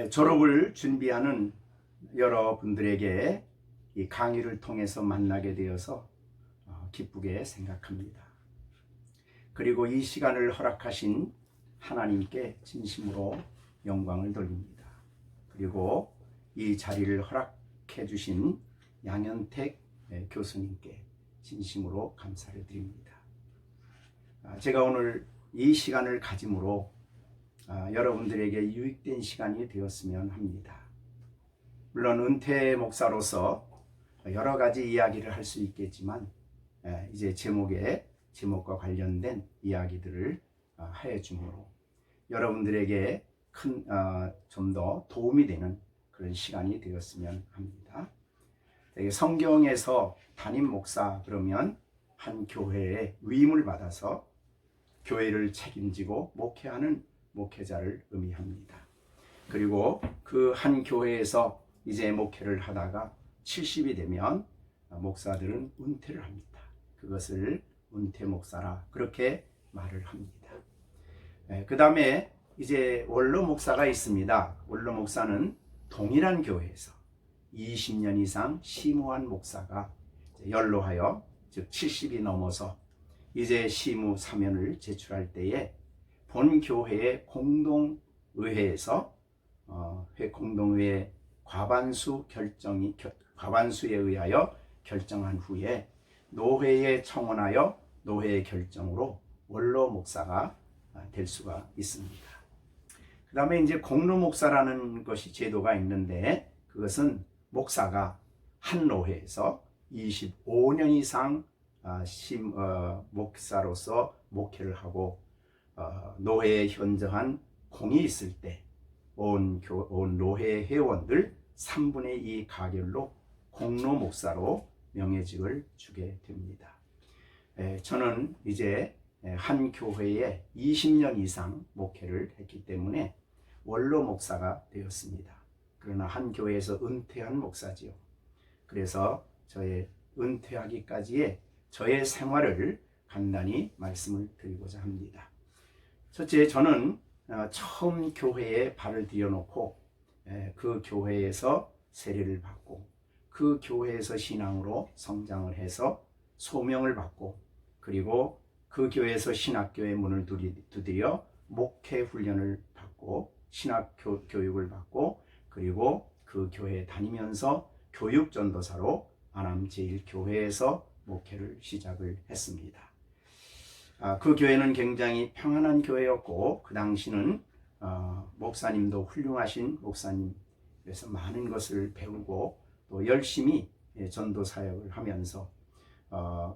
졸업을 준비하는 여러분들에게 이 강의를 통해서 만나게 되어서 기쁘게 생각합니다. 그리고 이 시간을 허락하신 하나님께 진심으로 영광을 돌립니다. 그리고 이 자리를 허락해 주신 양현택 교수님께 진심으로 감사를 드립니다. 제가 오늘 이 시간을 가짐으로 여러분들에게 유익된 시간이 되었으면 합니다. 물론 은퇴 목사로서 여러 가지 이야기를 할 수 있겠지만 이제 제목과 관련된 이야기들을 하여 주므로 여러분들에게 좀 더 도움이 되는 그런 시간이 되었으면 합니다. 성경에서 담임 목사 그러면 한 교회의 위임을 받아서 교회를 책임지고 목회하는 목회자를 의미합니다. 그리고 그 한 교회에서 이제 목회를 하다가 70이 되면 목사들은 은퇴를 합니다. 그것을 은퇴 목사라 그렇게 말을 합니다. 그 다음에 이제 원로 목사가 있습니다. 원로 목사는 동일한 교회에서 20년 이상 심우한 목사가 연로하여 즉 70이 넘어서 이제 심우 사면을 제출할 때에 본 교회의 공동의회에서 공동의회 과반수에 의하여 결정한 후에 노회에 청원하여 노회의 결정으로 원로 목사가 될 수가 있습니다. 그 다음에 이제 공로 목사라는 것이 제도가 있는데 그것은 목사가 한 노회에서 25년 이상 목사로서 목회를 하고 노회에 현저한 공이 있을 때 온 노회 회원들 3분의 2 가결로 공로 목사로 명예직을 주게 됩니다. 저는 이제 한 교회에 20년 이상 목회를 했기 때문에 원로 목사가 되었습니다. 그러나 한 교회에서 은퇴한 목사지요. 그래서 저의 은퇴하기까지의 저의 생활을 간단히 말씀을 드리고자 합니다. 첫째, 저는 처음 교회에 발을 들여놓고 그 교회에서 세례를 받고 그 교회에서 신앙으로 성장을 해서 소명을 받고 그리고 그 교회에서 신학교의 문을 두드려 목회 훈련을 받고 신학 교육을 받고 그리고 그 교회에 다니면서 교육전도사로 안암 제1교회에서 목회를 시작을 했습니다. 그 교회는 굉장히 평안한 교회였고 그 당시는 목사님도 훌륭하신 목사님 그래서 많은 것을 배우고 또 열심히 전도 사역을 하면서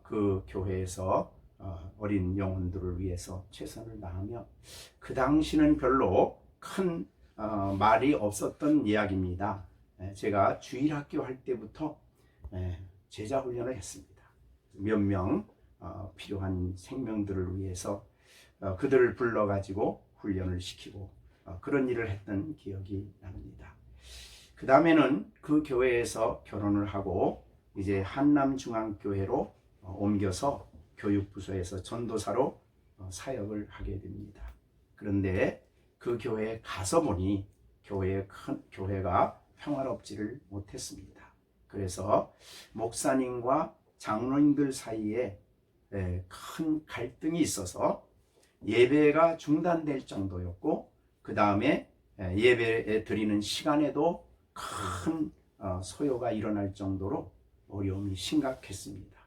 그 교회에서 어린 영혼들을 위해서 최선을 다하며 그 당시는 별로 큰 말이 없었던 이야기입니다. 제가 주일학교 할 때부터 제자 훈련을 했습니다. 몇 명 필요한 생명들을 위해서 그들을 불러가지고 훈련을 시키고 그런 일을 했던 기억이 납니다. 그 다음에는 그 교회에서 결혼을 하고 이제 한남중앙교회로 옮겨서 교육부서에서 전도사로 사역을 하게 됩니다. 그런데 그 교회에 가서 보니 교회가 평화롭지를 못했습니다. 그래서 목사님과 장로님들 사이에 큰 갈등이 있어서 예배가 중단될 정도였고 그 다음에 예배 드리는 시간에도 큰 소요가 일어날 정도로 어려움이 심각했습니다.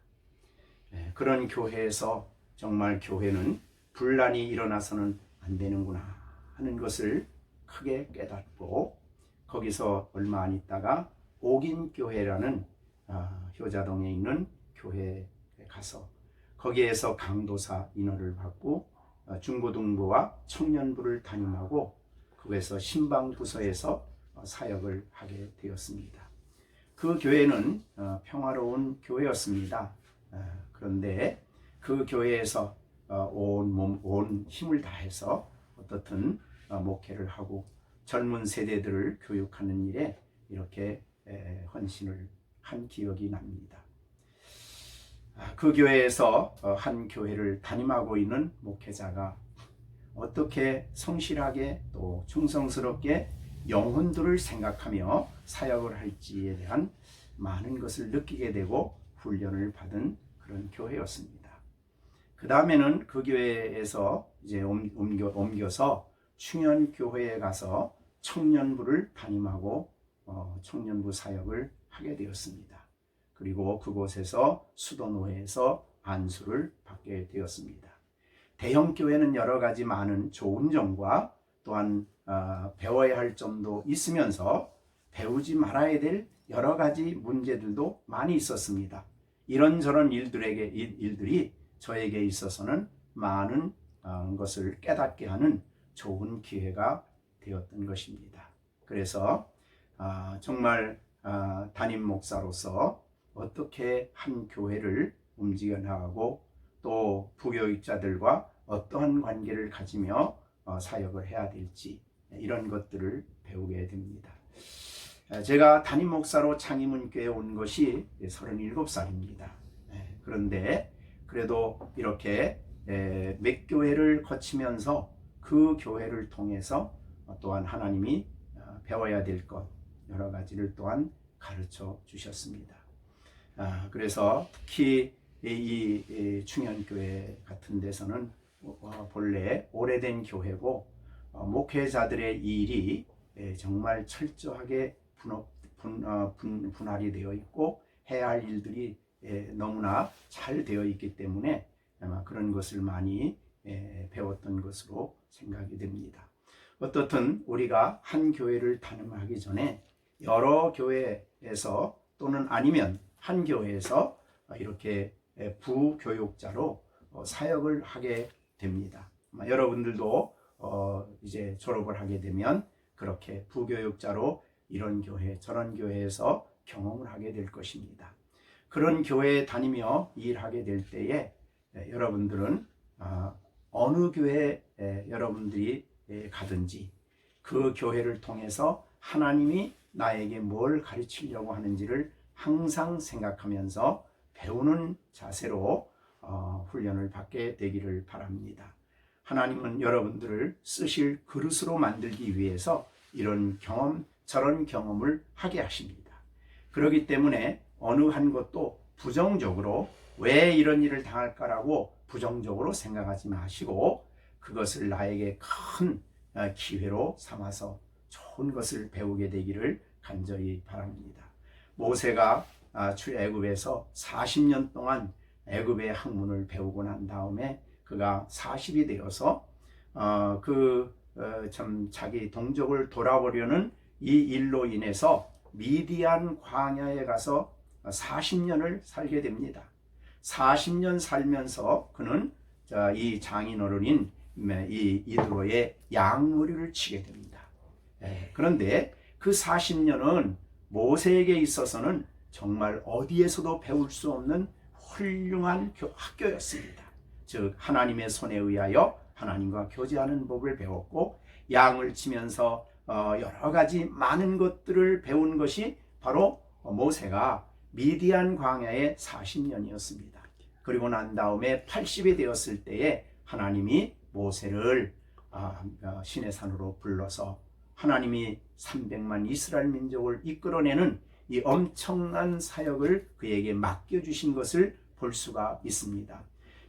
그런 교회에서 정말 교회는 분란이 일어나서는 안 되는구나 하는 것을 크게 깨닫고 거기서 얼마 안 있다가 옥인교회라는 효자동에 있는 교회에 가서 거기에서 강도사 인허를 받고 중고등부와 청년부를 담임하고 거기에서 신방부서에서 사역을 하게 되었습니다. 그 교회는 평화로운 교회였습니다. 그런데 그 교회에서 온 힘을 다해서 어떻든 목회를 하고 젊은 세대들을 교육하는 일에 이렇게 헌신을 한 기억이 납니다. 그 교회에서 한 교회를 담임하고 있는 목회자가 어떻게 성실하게 또 충성스럽게 영혼들을 생각하며 사역을 할지에 대한 많은 것을 느끼게 되고 훈련을 받은 그런 교회였습니다. 그 다음에는 그 교회에서 이제 옮겨서 충현교회에 가서 청년부를 담임하고 청년부 사역을 하게 되었습니다. 그리고 그곳에서 수도노회에서 안수를 받게 되었습니다. 대형 교회는 여러 가지 많은 좋은 점과 또한 배워야 할 점도 있으면서 배우지 말아야 될 여러 가지 문제들도 많이 있었습니다. 이런저런 일들이 저에게 있어서는 많은 것을 깨닫게 하는 좋은 기회가 되었던 것입니다. 그래서 정말 담임 목사로서 어떻게 한 교회를 움직여 나가고 또 부교육자들과 어떠한 관계를 가지며 사역을 해야 될지 이런 것들을 배우게 됩니다. 제가 담임 목사로 창의문교에 온 것이 37살입니다. 그런데 그래도 이렇게 몇 교회를 거치면서 그 교회를 통해서 또한 하나님이 배워야 될 것 여러 가지를 또한 가르쳐 주셨습니다. 그래서 특히 이 충현교회 같은 데서는 본래 오래된 교회고 목회자들의 일이 정말 철저하게 분할이 되어 있고 해야 할 일들이 너무나 잘 되어 있기 때문에 아마 그런 것을 많이 배웠던 것으로 생각이 됩니다. 어떻든 우리가 한 교회를 담임하기 전에 여러 교회에서 또는 아니면 한 교회에서 이렇게 부교육자로 사역을 하게 됩니다. 여러분들도 이제 졸업을 하게 되면 그렇게 부교육자로 이런 교회 저런 교회에서 경험을 하게 될 것입니다. 그런 교회에 다니며 일하게 될 때에 여러분들은 어느 교회에 여러분들이 가든지 그 교회를 통해서 하나님이 나에게 뭘 가르치려고 하는지를 항상 생각하면서 배우는 자세로 훈련을 받게 되기를 바랍니다. 하나님은 여러분들을 쓰실 그릇으로 만들기 위해서 이런 경험, 저런 경험을 하게 하십니다. 그렇기 때문에 어느 한 것도 부정적으로 왜 이런 일을 당할까라고 부정적으로 생각하지 마시고 그것을 나에게 큰 기회로 삼아서 좋은 것을 배우게 되기를 간절히 바랍니다. 모세가 출애굽에서 40년 동안 애굽의 학문을 배우고 난 다음에 그가 40이 되어서 자기 동족을 돌아보려는 이 일로 인해서 미디안 광야에 가서 40년을 살게 됩니다. 40년 살면서 그는 이 장인어른인 이 이드로의 양머리를 치게 됩니다. 그런데 그 40년은 모세에게 있어서는 정말 어디에서도 배울 수 없는 훌륭한 학교였습니다. 즉 하나님의 손에 의하여 하나님과 교제하는 법을 배웠고 양을 치면서 여러 가지 많은 것들을 배운 것이 바로 모세가 미디안 광야의 40년이었습니다. 그리고 난 다음에 80이 되었을 때에 하나님이 모세를 시내산으로 불러서 하나님이 300만 이스라엘 민족을 이끌어내는 이 엄청난 사역을 그에게 맡겨주신 것을 볼 수가 있습니다.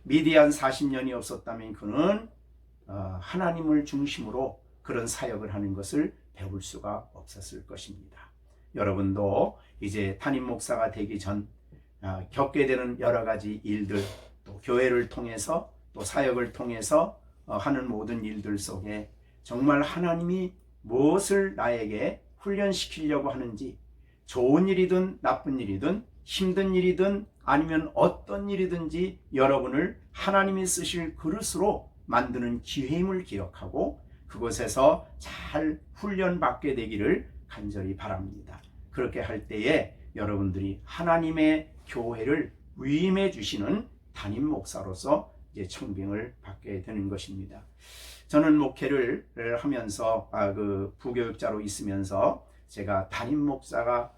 미디안 40년이 없었다면 그는 하나님을 중심으로 그런 사역을 하는 것을 배울 수가 없었을 것입니다. 여러분도 이제 담임 목사가 되기 전 겪게 되는 여러 가지 일들, 또 교회를 통해서 또 사역을 통해서 하는 모든 일들 속에 정말 하나님이 무엇을 나에게 훈련시키려고 하는지, 좋은 일이든 나쁜 일이든 힘든 일이든 아니면 어떤 일이든지 여러분을 하나님이 쓰실 그릇으로 만드는 기회임을 기억하고 그곳에서 잘 훈련받게 되기를 간절히 바랍니다. 그렇게 할 때에 여러분들이 하나님의 교회를 위임해 주시는 담임 목사로서 이제 청빙을 받게 되는 것입니다. 저는 목회를 하면서 그 부교육자로 있으면서 제가 담임 목사가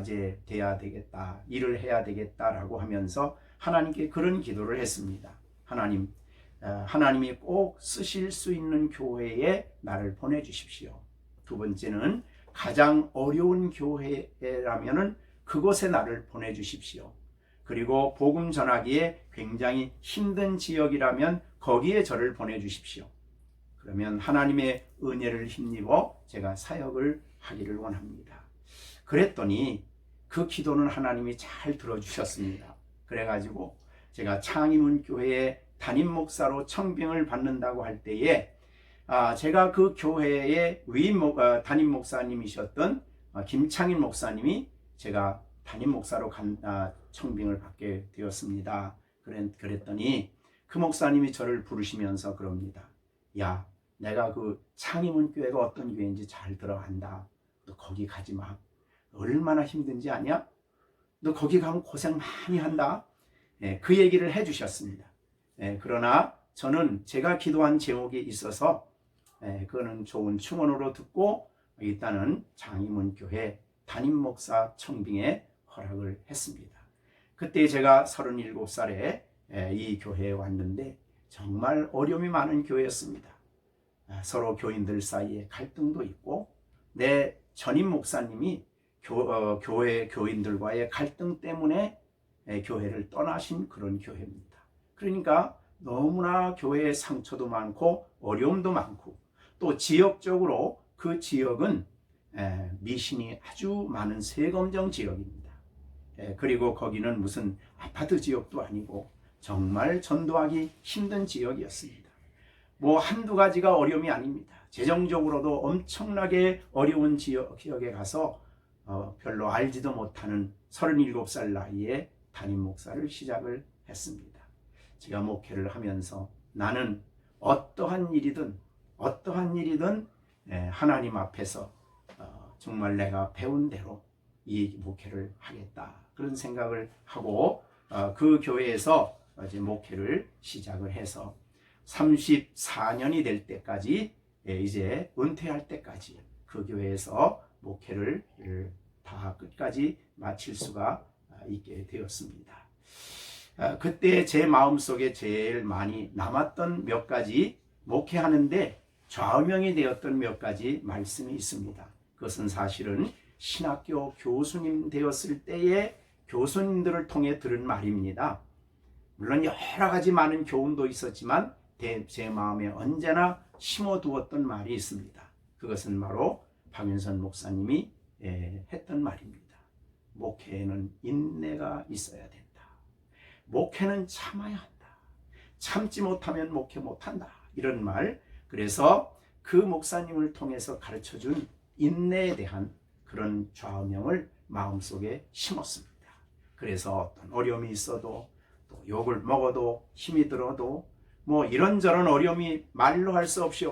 이제 돼야 되겠다, 일을 해야 되겠다라고 하면서 하나님께 그런 기도를 했습니다. 하나님이 꼭 쓰실 수 있는 교회에 나를 보내주십시오. 두 번째는 가장 어려운 교회라면은 그곳에 나를 보내주십시오. 그리고 복음 전하기에 굉장히 힘든 지역이라면 거기에 저를 보내주십시오. 그러면 하나님의 은혜를 힘입어 제가 사역을 하기를 원합니다. 그랬더니 그 기도는 하나님이 잘 들어주셨습니다. 그래가지고 제가 창의문 교회의 담임 목사로 청빙을 받는다고 할 때에 제가 그 교회의 담임 목사님이셨던 김창인 목사님이 제가 담임 목사로 청빙을 받게 되었습니다. 그랬더니 그 목사님이 저를 부르시면서 그럽니다. 야, 내가 그 창의문 교회가 어떤 교회인지 잘 들어간다. 너 거기 가지 마. 얼마나 힘든지 아냐? 너 거기 가면 고생 많이 한다. 그 얘기를 해주셨습니다. 그러나 저는 제가 기도한 제목이 있어서 그거는 좋은 충원으로 듣고 일단은 창의문 교회 담임 목사 청빙에 허락을 했습니다. 그때 제가 37살에 이 교회에 왔는데 정말 어려움이 많은 교회였습니다. 서로 교인들 사이에 갈등도 있고 내 전임 목사님이 교회 교인들과의 갈등 때문에 교회를 떠나신 그런 교회입니다. 그러니까 너무나 교회에 상처도 많고 어려움도 많고 또 지역적으로 그 지역은 미신이 아주 많은 세검정 지역입니다. 그리고 거기는 무슨 아파트 지역도 아니고 정말 전도하기 힘든 지역이었습니다. 뭐 한두 가지가 어려움이 아닙니다. 재정적으로도 엄청나게 어려운 지역에 가서 별로 알지도 못하는 37살 나이에 담임 목사를 시작을 했습니다. 제가 목회를 하면서 나는 어떠한 일이든 하나님 앞에서 정말 내가 배운 대로 이 목회를 하겠다 그런 생각을 하고 그 교회에서 이제 목회를 시작을 해서 34년이 될 때까지 이제 은퇴할 때까지 그 교회에서 목회를 다 끝까지 마칠 수가 있게 되었습니다. 그때 제 마음속에 제일 많이 남았던 몇 가지 목회하는데 좌우명이 되었던 몇 가지 말씀이 있습니다. 그것은 사실은 신학교 교수님 되었을 때의 교수님들을 통해 들은 말입니다. 물론 여러 가지 많은 교훈도 있었지만 제 마음에 언제나 심어두었던 말이 있습니다. 그것은 바로 박윤선 목사님이 했던 말입니다. 목회에는 인내가 있어야 된다. 목회는 참아야 한다. 참지 못하면 목회 못한다. 이런 말. 그래서 그 목사님을 통해서 가르쳐준 인내에 대한 그런 좌우명을 마음속에 심었습니다. 그래서 어떤 어려움이 있어도 또 욕을 먹어도 힘이 들어도 뭐 이런저런 어려움이 말로 할 수 없이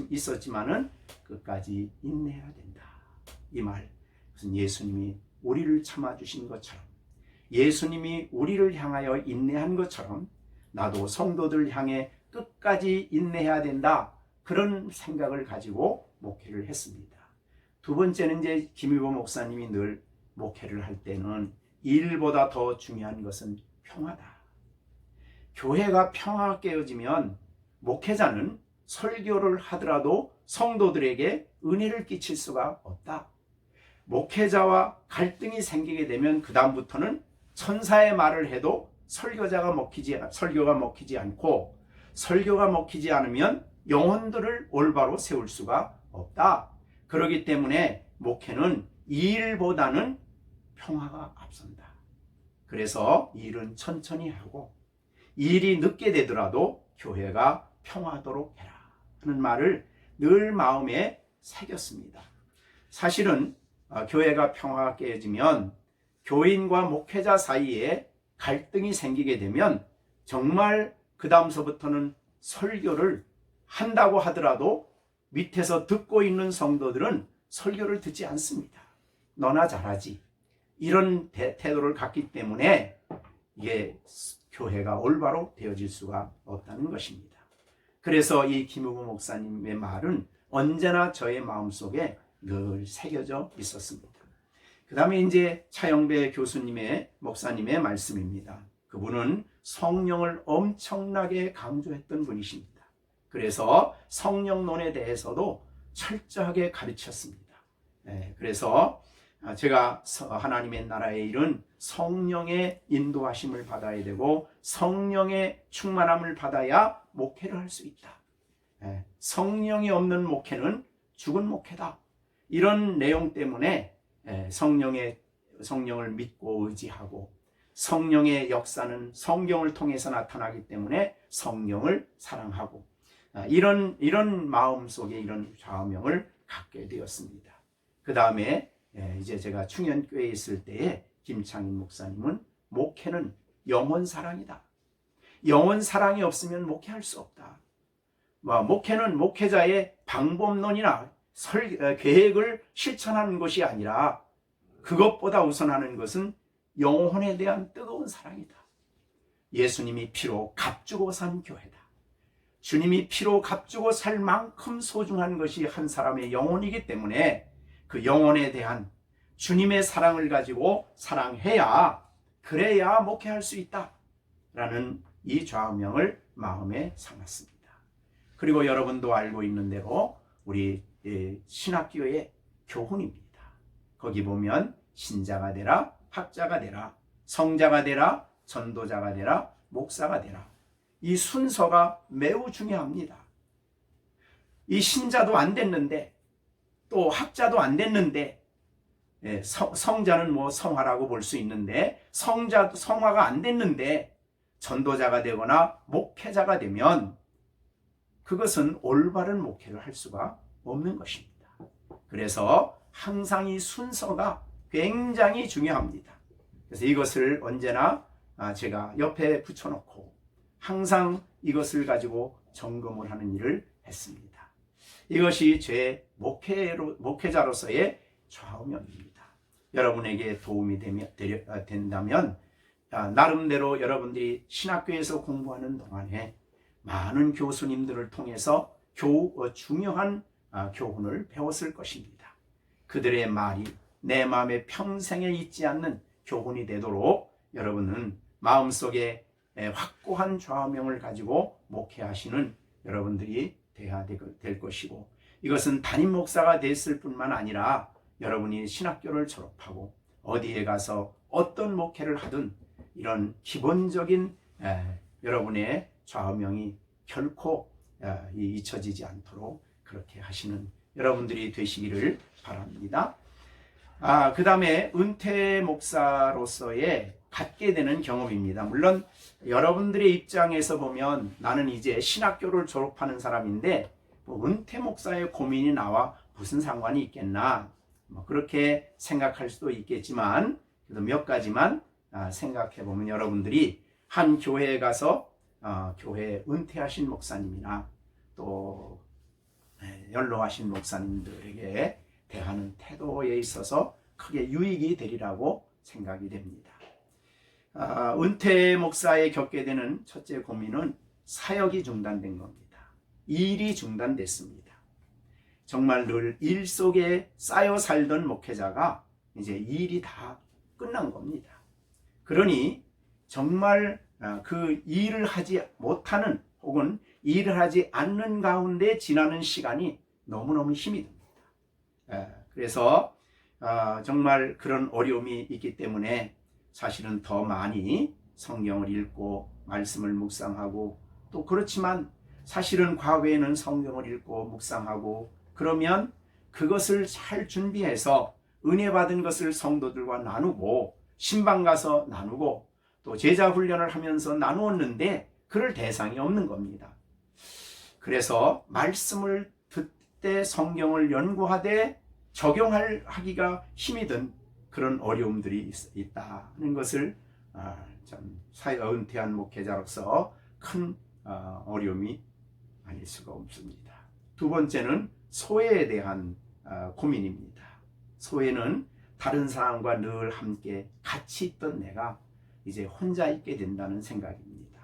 있었지만은 끝까지 인내해야 된다. 이 말. 무슨 예수님이 우리를 참아주신 것처럼 예수님이 우리를 향하여 인내한 것처럼 나도 성도들 향해 끝까지 인내해야 된다. 그런 생각을 가지고 목회를 했습니다. 두 번째는 이제 김유보 목사님이 늘 목회를 할 때는 일보다 더 중요한 것은 평화다. 교회가 평화가 깨어지면 목회자는 설교를 하더라도 성도들에게 은혜를 끼칠 수가 없다. 목회자와 갈등이 생기게 되면 그 다음부터는 천사의 말을 해도 설교가 먹히지 않고 설교가 먹히지 않으면 영혼들을 올바로 세울 수가 없다. 그렇기 때문에 목회는 일보다는 평화가 앞선다. 그래서 일은 천천히 하고 일이 늦게 되더라도 교회가 평화도록 해라 하는 말을 늘 마음에 새겼습니다. 사실은 교회가 평화가 깨지면 교인과 목회자 사이에 갈등이 생기게 되면 정말 그 다음서부터는 설교를 한다고 하더라도 밑에서 듣고 있는 성도들은 설교를 듣지 않습니다. 너나 잘하지. 이런 태도를 갖기 때문에 이게 교회가 올바로 되어질 수가 없다는 것입니다. 그래서 이 김우구 목사님의 말은 언제나 저의 마음속에 늘 새겨져 있었습니다. 그 다음에 이제 차영배 교수님의 목사님의 말씀입니다. 그분은 성령을 엄청나게 강조했던 분이십니다. 그래서 성령론에 대해서도 철저하게 가르쳤습니다. 그래서 제가 하나님의 나라의 일은 성령의 인도하심을 받아야 되고 성령의 충만함을 받아야 목회를 할 수 있다. 성령이 없는 목회는 죽은 목회다. 이런 내용 때문에 성령을 믿고 의지하고 성령의 역사는 성경을 통해서 나타나기 때문에 성령을 사랑하고 이런 마음 속에 이런 좌우명을 갖게 되었습니다. 그 다음에 이제 제가 충현교회에 있을 때에 김창인 목사님은 목회는 영혼 사랑이다. 영혼 사랑이 없으면 목회할 수 없다. 목회는 목회자의 방법론이나 계획을 실천하는 것이 아니라 그것보다 우선하는 것은 영혼에 대한 뜨거운 사랑이다. 예수님이 피로 값주고 산 교회다. 주님이 피로 값주고 살 만큼 소중한 것이 한 사람의 영혼이기 때문에 그 영혼에 대한 주님의 사랑을 가지고 사랑해야 그래야 목회할 수 있다 라는 이 좌우명을 마음에 삼았습니다. 그리고 여러분도 알고 있는 대로 우리 신학교의 교훈입니다. 거기 보면 신자가 되라, 학자가 되라, 성자가 되라, 전도자가 되라, 목사가 되라. 이 순서가 매우 중요합니다. 이 신자도 안 됐는데 또 학자도 안 됐는데 성자는 뭐 성화라고 볼 수 있는데 성자도 성화가 안 됐는데 전도자가 되거나 목회자가 되면 그것은 올바른 목회를 할 수가 없는 것입니다. 그래서 항상 이 순서가 굉장히 중요합니다. 그래서 이것을 언제나 제가 옆에 붙여놓고 항상 이것을 가지고 점검을 하는 일을 했습니다. 이것이 제 목회자로서의 좌우명입니다. 여러분에게 도움이 된다면 나름대로 여러분들이 신학교에서 공부하는 동안에 많은 교수님들을 통해서 중요한 교훈을 배웠을 것입니다. 그들의 말이 내 마음에 평생에 잊지 않는 교훈이 되도록 여러분은 마음속에 확고한 좌우명을 가지고 목회하시는 여러분들이 되어야 될 것이고 이것은 담임 목사가 됐을 뿐만 아니라 여러분이 신학교를 졸업하고 어디에 가서 어떤 목회를 하든 이런 기본적인 여러분의 좌우명이 결코 잊혀지지 않도록 그렇게 하시는 여러분들이 되시기를 바랍니다. 그 다음에 은퇴 목사로서의 갖게 되는 경험입니다. 물론 여러분들의 입장에서 보면 나는 이제 신학교를 졸업하는 사람인데 은퇴 목사의 고민이 나와 무슨 상관이 있겠나 그렇게 생각할 수도 있겠지만 그래도 몇 가지만 생각해 보면 여러분들이 한 교회에 가서 교회 은퇴하신 목사님이나 또 연로하신 목사님들에게 대하는 태도에 있어서 크게 유익이 되리라고 생각이 됩니다. 은퇴 목사에 겪게 되는 첫째 고민은 사역이 중단된 겁니다. 일이 중단됐습니다. 정말 늘 일 속에 쌓여 살던 목회자가 이제 일이 다 끝난 겁니다. 그러니 정말 그 일을 하지 못하는 혹은 일을 하지 않는 가운데 지나는 시간이 너무너무 힘이 듭니다. 그래서 정말 그런 어려움이 있기 때문에 사실은 더 많이 성경을 읽고 말씀을 묵상하고 또 그렇지만 사실은 과거에는 성경을 읽고 묵상하고 그러면 그것을 잘 준비해서 은혜 받은 것을 성도들과 나누고 신방 가서 나누고 또 제자 훈련을 하면서 나누었는데 그럴 대상이 없는 겁니다. 그래서 말씀을 듣되 성경을 연구하되 적용하기가 힘이 든 그런 어려움들이 있다는 것을 참 은퇴한 목회자로서 큰 어려움이 아닐 수가 없습니다. 두 번째는 소외에 대한 고민입니다. 소외는 다른 사람과 늘 함께 같이 있던 내가 이제 혼자 있게 된다는 생각입니다.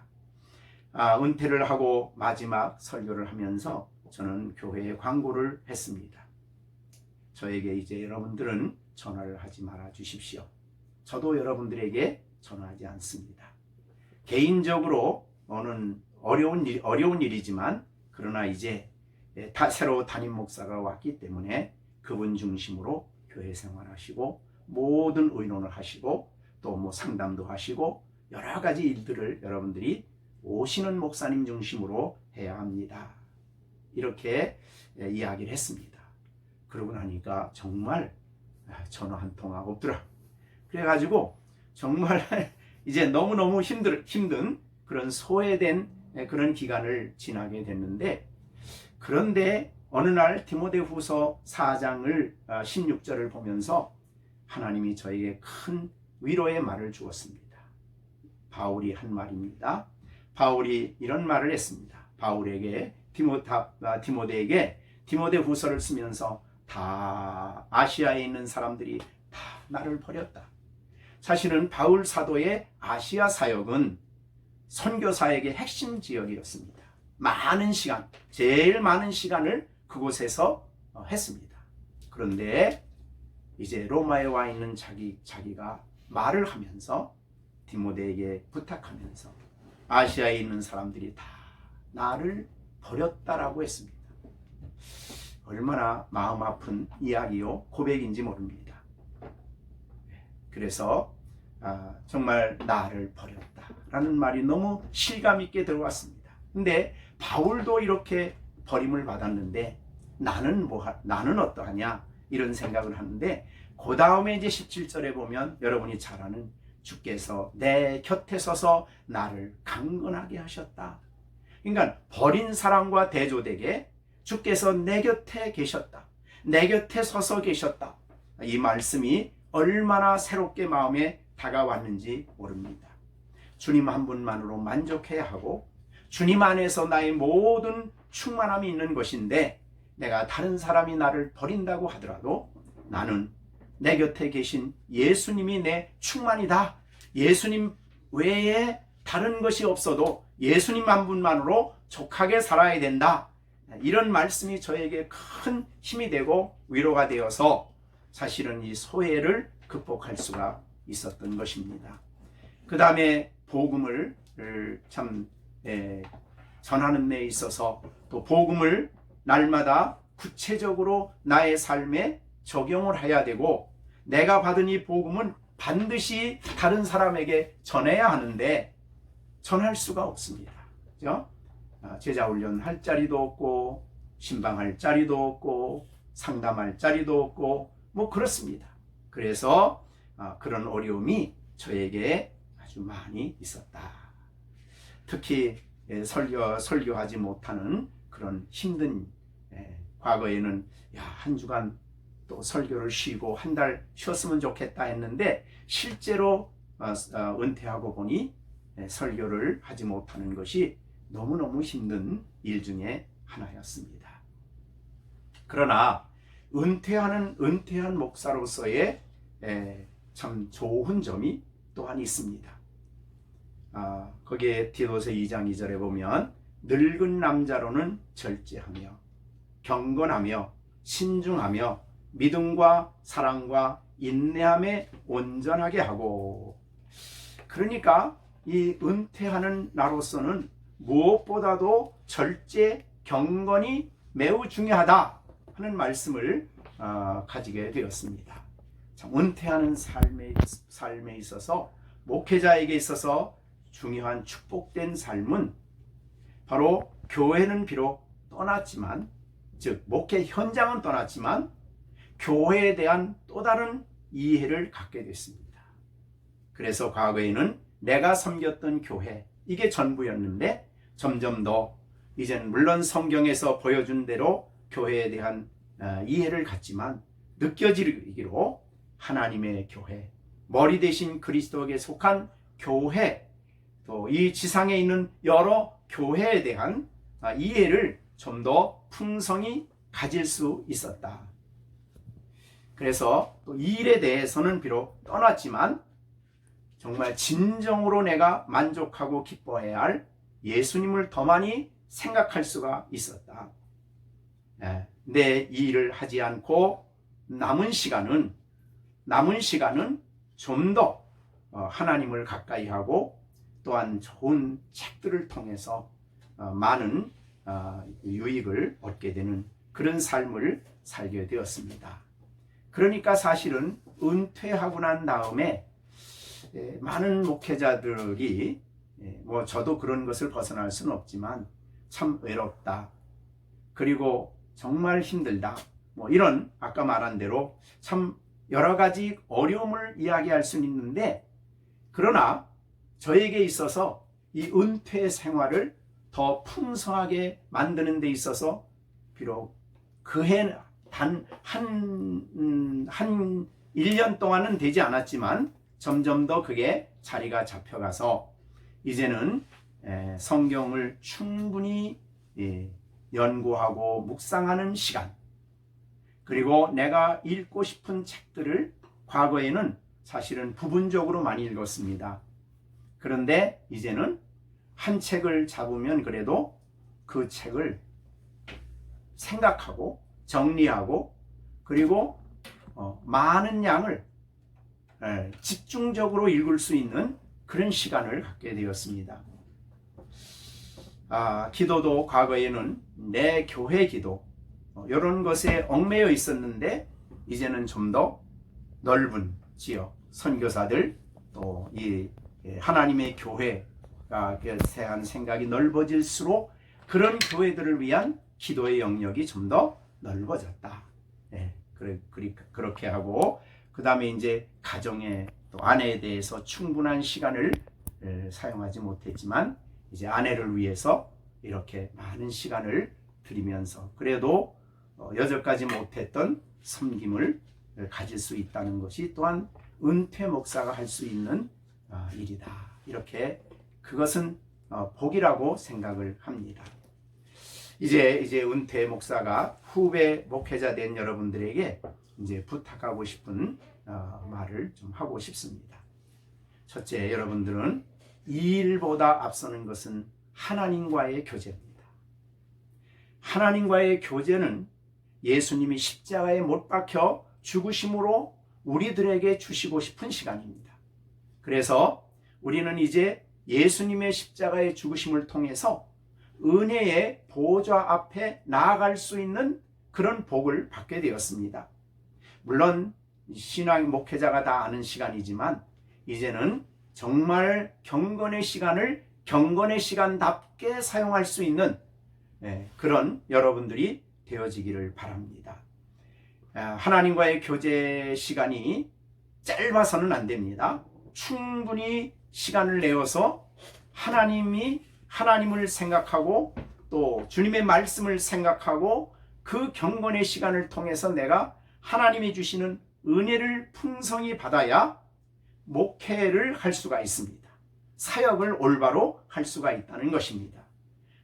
은퇴를 하고 마지막 설교를 하면서 저는 교회에 광고를 했습니다. 저에게 이제 여러분들은 전화를 하지 말아 주십시오. 저도 여러분들에게 전화하지 않습니다. 개인적으로 어려운 일이지만 그러나 이제 새로 담임 목사가 왔기 때문에 그분 중심으로 교회 생활하시고 모든 의논을 하시고 또 뭐 상담도 하시고 여러 가지 일들을 여러분들이 오시는 목사님 중심으로 해야 합니다. 이렇게 이야기를 했습니다. 그러고 나니까 정말 전화 한 통화 없더라. 그래가지고 정말 이제 너무너무 힘든 그런 소외된 그런 기간을 지나게 됐는데, 그런데 어느 날 디모데후서 4장을 16절을 보면서 하나님이 저에게 큰 위로의 말을 주었습니다. 바울이 한 말입니다. 바울이 이런 말을 했습니다. 바울에게 디모데에게 디모데후서를 쓰면서 다 아시아에 있는 사람들이 다 나를 버렸다. 사실은 바울 사도의 아시아 사역은 선교사에게 핵심 지역이었습니다. 많은 시간, 제일 많은 시간을 그곳에서 했습니다. 그런데 이제 로마에 와 있는 자기가 말을 하면서 디모데에게 부탁하면서 아시아에 있는 사람들이 다 나를 버렸다라고 했습니다. 얼마나 마음 아픈 이야기요, 고백인지 모릅니다. 그래서 정말 나를 버렸다라는 말이 너무 실감 있게 들어왔습니다. 근데 바울도 이렇게 버림을 받았는데 나는 어떠하냐 이런 생각을 하는데, 그 다음에 이제 17절에 보면 여러분이 잘 아는 주께서 내 곁에 서서 나를 강건하게 하셨다. 그러니까 버린 사람과 대조되게 주께서 내 곁에 계셨다. 내 곁에 서서 계셨다. 이 말씀이 얼마나 새롭게 마음에 다가왔는지 모릅니다. 주님 한 분만으로 만족해야 하고 주님 안에서 나의 모든 충만함이 있는 것인데, 내가 다른 사람이 나를 버린다고 하더라도 나는 내 곁에 계신 예수님이 내 충만이다. 예수님 외에 다른 것이 없어도 예수님 한 분만으로 족하게 살아야 된다. 이런 말씀이 저에게 큰 힘이 되고 위로가 되어서 사실은 이 소외를 극복할 수가 있었던 것입니다. 그 다음에 복음을 참 전하는 데 있어서 또 복음을 날마다 구체적으로 나의 삶에 적용을 해야 되고, 내가 받은 이 복음은 반드시 다른 사람에게 전해야 하는데 전할 수가 없습니다. 그죠? 제자훈련 할 자리도 없고 신방할 자리도 없고 상담할 자리도 없고 뭐 그렇습니다. 그래서 그런 어려움이 저에게 아주 많이 있었다. 특히 설교하지 못하는 그런 힘든, 과거에는 한 주간 또 설교를 쉬고 한 달 쉬었으면 좋겠다 했는데, 실제로 은퇴하고 보니 설교를 하지 못하는 것이 너무너무 힘든 일 중에 하나였습니다. 그러나 은퇴한 목사로서의 참 좋은 점이 또한 있습니다. 거기에 디도서 2장 2절에 보면 늙은 남자로는 절제하며 경건하며 신중하며 믿음과 사랑과 인내함에 온전하게 하고, 그러니까 이 은퇴하는 나로서는 무엇보다도 절제, 경건이 매우 중요하다 하는 말씀을 가지게 되었습니다. 참, 은퇴하는 삶에 있어서 목회자에게 있어서 중요한 축복된 삶은 바로 교회는 비록 떠났지만, 즉 목회 현장은 떠났지만 교회에 대한 또 다른 이해를 갖게 됐습니다. 그래서 과거에는 내가 섬겼던 교회, 이게 전부였는데 점점 더 이제는 물론 성경에서 보여준 대로 교회에 대한 이해를 갖지만 느껴지기로 하나님의 교회, 머리 대신 그리스도에게 속한 교회, 또 이 지상에 있는 여러 교회에 대한 이해를 좀 더 풍성히 가질 수 있었다. 그래서 또 이 일에 대해서는 비록 떠났지만 정말 진정으로 내가 만족하고 기뻐해야 할 예수님을 더 많이 생각할 수가 있었다. 내 이 일을 하지 않고 남은 시간은 좀 더 하나님을 가까이 하고, 또한 좋은 책들을 통해서 많은 유익을 얻게 되는 그런 삶을 살게 되었습니다. 그러니까 사실은 은퇴하고 난 다음에 많은 목회자들이 뭐 저도 그런 것을 벗어날 수는 없지만 참 외롭다. 그리고 정말 힘들다. 뭐 이런 아까 말한 대로 참 여러 가지 어려움을 이야기할 수는 있는데, 그러나 저에게 있어서 이 은퇴 생활을 더 풍성하게 만드는 데 있어서 비록 그해 한 1년 동안은 되지 않았지만 점점 더 그게 자리가 잡혀가서 이제는 성경을 충분히 연구하고 묵상하는 시간, 그리고 내가 읽고 싶은 책들을 과거에는 사실은 부분적으로 많이 읽었습니다. 그런데 이제는 한 책을 잡으면 그래도 그 책을 생각하고 정리하고 그리고 많은 양을 집중적으로 읽을 수 있는 그런 시간을 갖게 되었습니다. 기도도 과거에는 내 교회 기도 이런 것에 얽매여 있었는데 이제는 좀 더 넓은 지역, 선교사들, 또 이 하나님의 교회가 대한 생각이 넓어질수록 그런 교회들을 위한 기도의 영역이 좀 더 넓어졌다. 그렇게 하고, 그 다음에 이제 가정에 또 아내에 대해서 충분한 시간을 사용하지 못했지만 이제 아내를 위해서 이렇게 많은 시간을 들이면서 그래도 여전까지 못했던 섬김을 가질 수 있다는 것이 또한 은퇴 목사가 할 수 있는 일이다. 이렇게 그것은 복이라고 생각을 합니다. 이제 은퇴 목사가 후배 목회자 된 여러분들에게 이제 부탁하고 싶은 말을 좀 하고 싶습니다. 첫째, 여러분들은 이 일보다 앞서는 것은 하나님과의 교제입니다. 하나님과의 교제는 예수님이 십자가에 못 박혀 죽으심으로 우리들에게 주시고 싶은 시간입니다. 그래서 우리는 이제 예수님의 십자가의 죽으심을 통해서 은혜의 보좌 앞에 나아갈 수 있는 그런 복을 받게 되었습니다. 물론 신앙 목회자가 다 아는 시간이지만 이제는 정말 경건의 시간을 경건의 시간답게 사용할 수 있는 그런 여러분들이 되어지기를 바랍니다. 하나님과의 교제 시간이 짧아서는 안 됩니다. 충분히 시간을 내어서 하나님을 생각하고 또 주님의 말씀을 생각하고 그 경건의 시간을 통해서 내가 하나님이 주시는 은혜를 풍성히 받아야 목회를 할 수가 있습니다. 사역을 올바로 할 수가 있다는 것입니다.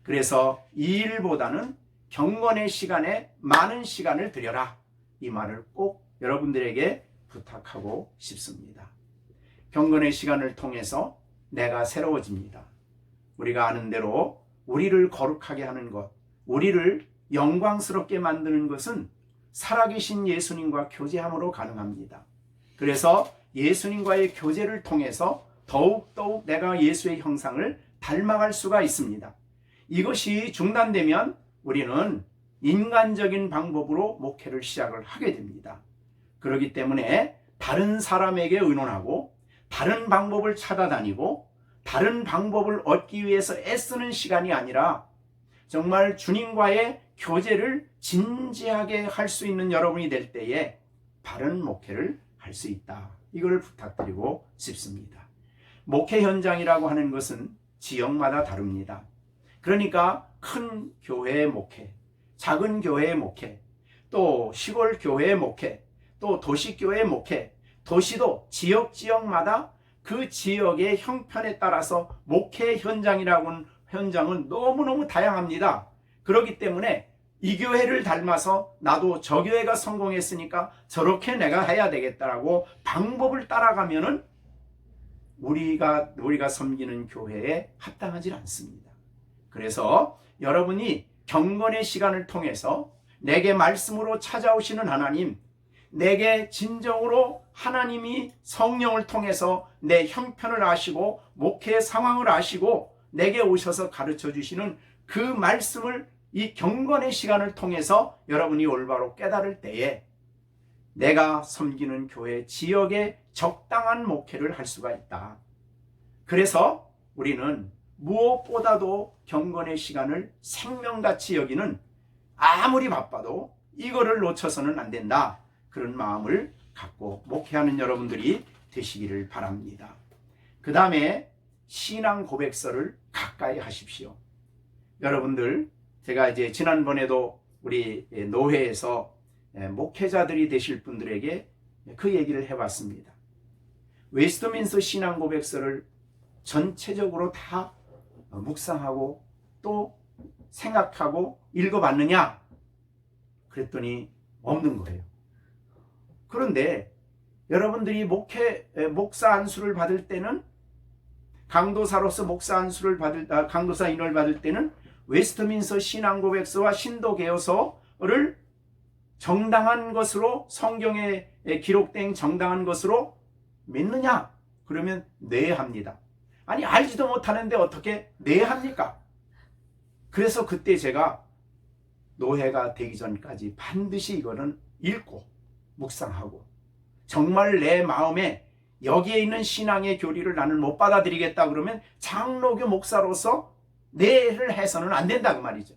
그래서 이 일보다는 경건의 시간에 많은 시간을 들여라. 이 말을 꼭 여러분들에게 부탁하고 싶습니다. 경건의 시간을 통해서 내가 새로워집니다. 우리가 아는 대로 우리를 거룩하게 하는 것, 우리를 영광스럽게 만드는 것은 살아계신 예수님과 교제함으로 가능합니다. 그래서 예수님과의 교제를 통해서 더욱더욱 내가 예수의 형상을 닮아갈 수가 있습니다. 이것이 중단되면 우리는 인간적인 방법으로 목회를 시작을 하게 됩니다. 그렇기 때문에 다른 사람에게 의논하고 다른 방법을 찾아다니고 다른 방법을 얻기 위해서 애쓰는 시간이 아니라 정말 주님과의 교제를 진지하게 할 수 있는 여러분이 될 때에 바른 목회를 할 수 있다. 이걸 부탁드리고 싶습니다. 목회 현장이라고 하는 것은 지역마다 다릅니다. 그러니까 큰 교회의 목회, 작은 교회의 목회, 또 시골 교회의 목회, 또 도시교회의 목회, 도시도 지역마다 그 지역의 형편에 따라서 목회 현장이라고는 현장은 너무너무 다양합니다. 그렇기 때문에 이 교회를 닮아서 나도 저 교회가 성공했으니까 저렇게 내가 해야 되겠다라고 방법을 따라가면은 우리가 섬기는 교회에 합당하지 않습니다. 그래서 여러분이 경건의 시간을 통해서 내게 말씀으로 찾아오시는 하나님, 내게 진정으로 하나님이 성령을 통해서 내 형편을 아시고 목회의 상황을 아시고 내게 오셔서 가르쳐 주시는 그 말씀을 이 경건의 시간을 통해서 여러분이 올바로 깨달을 때에 내가 섬기는 교회 지역에 적당한 목회를 할 수가 있다. 그래서 우리는 무엇보다도 경건의 시간을 생명같이 여기는, 아무리 바빠도 이거를 놓쳐서는 안 된다, 그런 마음을 갖고 목회하는 여러분들이 되시기를 바랍니다. 그 다음에 신앙 고백서를 가까이 하십시오. 여러분들, 제가 이제 지난번에도 우리 노회에서 목회자들이 되실 분들에게 그 얘기를 해봤습니다. 웨스트민스터 신앙 고백서를 전체적으로 다 묵상하고 또 생각하고 읽어봤느냐? 그랬더니 없는 거예요. 그런데 여러분들이 목사 안수를 받을 때는, 강도사로서 목사 안수를 강도사 인을 받을 때는 웨스트민스터 신앙 고백서와 신도개요서를 정당한 것으로, 성경에 기록된 정당한 것으로 믿느냐? 그러면 네 합니다. 아니, 알지도 못하는데 어떻게 네 합니까? 그래서 그때 제가 노회가 되기 전까지 반드시 이거는 읽고 묵상하고, 정말 내 마음에 여기에 있는 신앙의 교리를 나는 못 받아들이겠다 그러면 장로교 목사로서 내를 해서는 안 된다, 그 말이죠.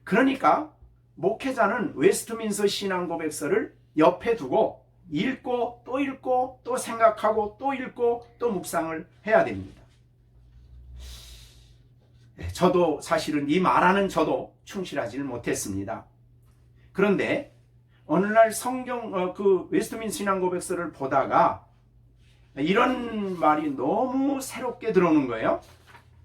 그러니까 목회자는 웨스트민스터 신앙 고백서를 옆에 두고 읽고 또 읽고 또 생각하고 또 읽고 또 묵상을 해야 됩니다. 저도 사실은 이 말하는 저도 충실하지는 못했습니다. 그런데 어느 날 성경 그 웨스트민스터 신앙 고백서를 보다가 이런 말이 너무 새롭게 들어오는 거예요.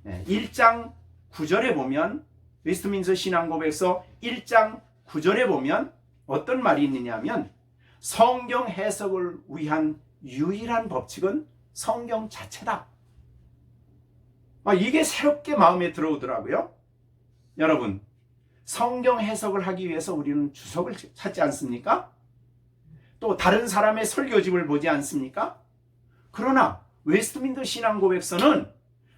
1장 9절에 보면, 웨스트민스터 신앙 고백서 1장 9절에 보면 어떤 말이 있느냐면, 성경 해석을 위한 유일한 법칙은 성경 자체다. 이게 새롭게 마음에 들어오더라고요. 여러분, 성경 해석을 하기 위해서 우리는 주석을 찾지 않습니까? 또 다른 사람의 설교집을 보지 않습니까? 그러나 웨스트민스터 신앙 고백서는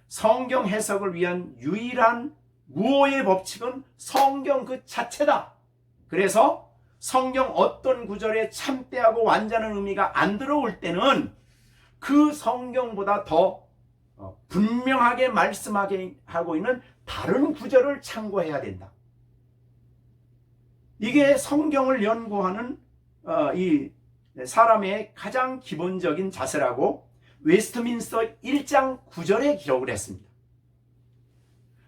성경 해석을 위한 유일한 무오의 법칙은 성경 그 자체다. 그래서 성경 어떤 구절에 참되하고 완전한 의미가 안 들어올 때는 그 성경보다 더 분명하게 말씀하게 하고 있는 다른 구절을 참고해야 된다. 이게 성경을 연구하는 이 사람의 가장 기본적인 자세라고 웨스트민스터 1장 9절에 기록을 했습니다.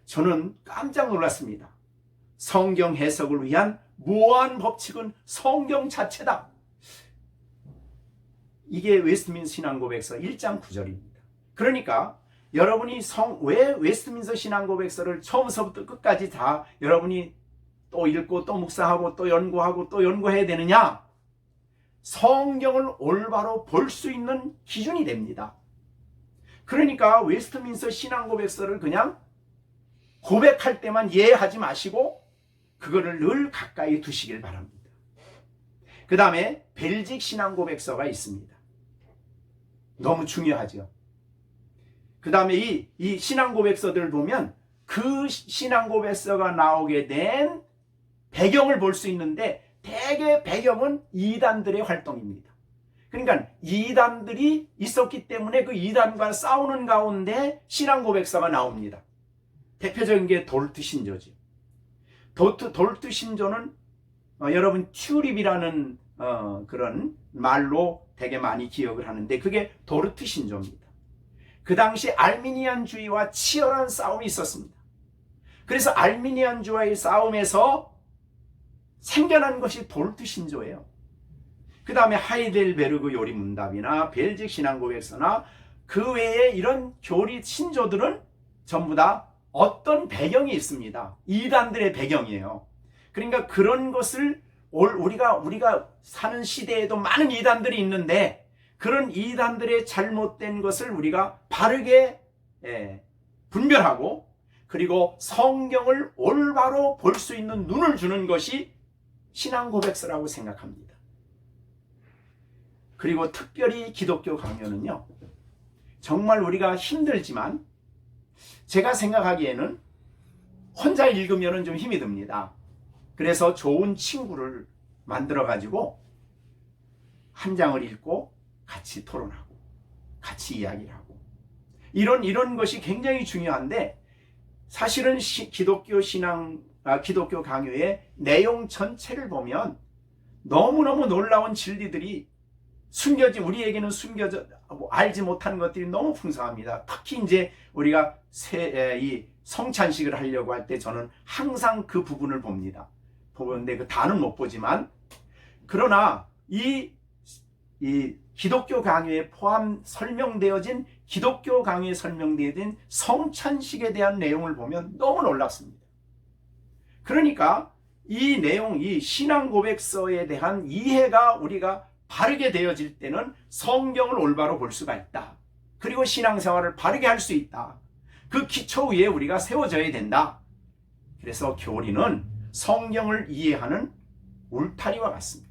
저는 깜짝 놀랐습니다. 성경 해석을 위한 무한 법칙은 성경 자체다. 이게 웨스트민스터 신앙 고백서 1장 9절입니다. 그러니까 여러분이 왜 웨스트민스터 신앙 고백서를 처음서부터 끝까지 다 여러분이 또 읽고 또 묵상하고 또 연구하고 또 연구해야 되느냐? 성경을 올바로 볼 수 있는 기준이 됩니다. 그러니까 웨스트민스터 신앙 고백서를 그냥 고백할 때만 이해하지 마시고 그거를 늘 가까이 두시길 바랍니다. 그 다음에 벨직 신앙 고백서가 있습니다. 너무 중요하죠. 그 다음에 이 신앙 고백서들을 보면 그 신앙 고백서가 나오게 된 배경을 볼 수 있는데, 대개 배경은 이단들의 활동입니다. 그러니까 이단들이 있었기 때문에 그 이단과 싸우는 가운데 신앙 고백서가 나옵니다. 대표적인 게 돌트 신조죠. 돌트 신조는 여러분 튜립이라는 그런 말로 되게 많이 기억을 하는데, 그게 도르트 신조입니다. 그 당시 알미니안주의와 치열한 싸움이 있었습니다. 그래서 알미니안주의와의 싸움에서 생겨난 것이 도르트 신조예요. 그 다음에 하이델베르그 요리문답이나 벨직 신앙고백서나 그 외에 이런 교리 신조들은 전부 다 어떤 배경이 있습니다. 이단들의 배경이에요. 그러니까 그런 것을 우리가 사는 시대에도 많은 이단들이 있는데, 그런 이단들의 잘못된 것을 우리가 바르게 분별하고, 그리고 성경을 올바로 볼 수 있는 눈을 주는 것이 신앙 고백서라고 생각합니다. 그리고 특별히 기독교 강연은요, 정말 우리가 힘들지만 제가 생각하기에는 혼자 읽으면 좀 힘이 듭니다. 그래서 좋은 친구를 만들어 가지고 한 장을 읽고 같이 토론하고 같이 이야기를 하고 이런 것이 굉장히 중요한데, 사실은 기독교 기독교 강요의 내용 전체를 보면 너무너무 놀라운 진리들이 우리에게는 숨겨져 알지 못하는 것들이 너무 풍성합니다. 특히 이제 우리가 이 성찬식을 하려고 할 때 저는 항상 그 부분을 봅니다. 보는데 그 다는 못 보지만, 그러나 이 기독교 강요에 설명되어진 기독교 강요에 설명되어진 성찬식에 대한 내용을 보면 너무 놀랍습니다. 그러니까 이 내용, 이 신앙 고백서에 대한 이해가 우리가 바르게 되어질 때는 성경을 올바로 볼 수가 있다. 그리고 신앙생활을 바르게 할 수 있다. 그 기초 위에 우리가 세워져야 된다. 그래서 교리는 성경을 이해하는 울타리와 같습니다.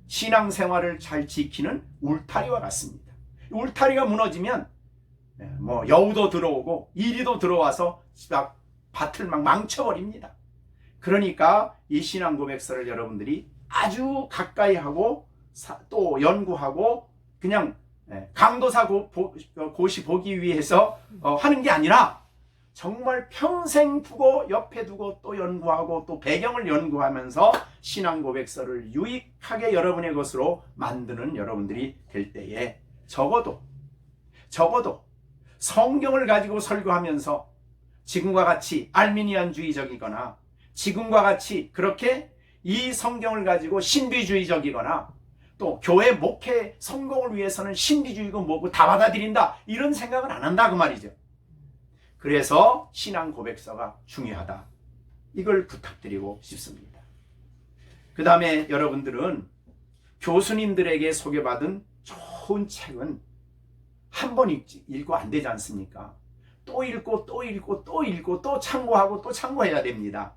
신앙생활을 잘 지키는 울타리와 같습니다. 울타리가 무너지면 여우도 들어오고 이리도 들어와서 밭을 막 망쳐버립니다. 그러니까 이 신앙 고백서를 여러분들이 아주 가까이 하고 또 연구하고 그냥 강도사 고시 보기 위해서 하는 게 아니라 정말 평생 두고 옆에 두고 또 연구하고 또 배경을 연구하면서 신앙 고백서를 유익하게 여러분의 것으로 만드는 여러분들이 될 때에 적어도 성경을 가지고 설교하면서 지금과 같이 알미니안주의적이거나 지금과 같이 그렇게 이 성경을 가지고 신비주의적이거나 또 교회 목회 성공을 위해서는 신비주의고 뭐고 다 받아들인다 이런 생각은 안 한다 그 말이죠. 그래서 신앙 고백서가 중요하다. 이걸 부탁드리고 싶습니다. 그 다음에 여러분들은 교수님들에게 소개받은 좋은 책은 한 번 읽고 안 되지 않습니까? 또 읽고 또 읽고 또 읽고 또 참고하고 또 참고해야 됩니다.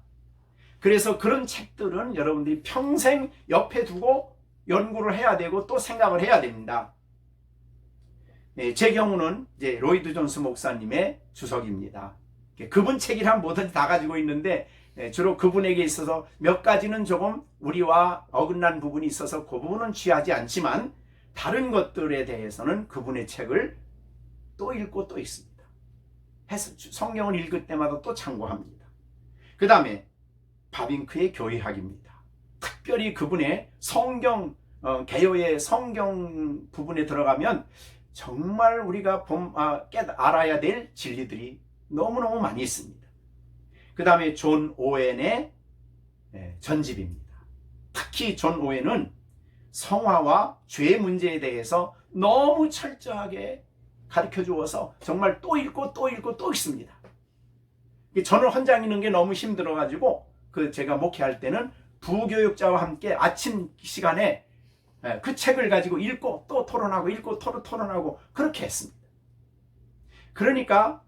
그래서 그런 책들은 여러분들이 평생 옆에 두고 연구를 해야 되고 또 생각을 해야 됩니다. 제 경우는 이제 로이드 존스 목사님의 주석입니다. 그분 책이란 뭐든지 다 가지고 있는데 주로 그분에게 있어서 몇 가지는 조금 우리와 어긋난 부분이 있어서 그 부분은 취하지 않지만 다른 것들에 대해서는 그분의 책을 또 읽고 또 읽습니다. 성경을 읽을 때마다 또 참고합니다. 그 다음에 바빙크의 교회학입니다. 특별히 그분의 성경 개요의 성경 부분에 들어가면 정말 우리가 알아야 될 진리들이 너무너무 많이 있습니다. 그 다음에 존 오웬의 전집입니다. 특히 존 오웬은 성화와 죄 문제에 대해서 너무 철저하게 가르쳐 주어서 정말 또 읽고 또 읽고 또 읽습니다. 저는 혼자 읽는 게 너무 힘들어가지고 제가 목회할 때는 부교육자와 함께 아침 시간에 그 책을 가지고 읽고 또 토론하고 읽고 토론하고 그렇게 했습니다. 그러니까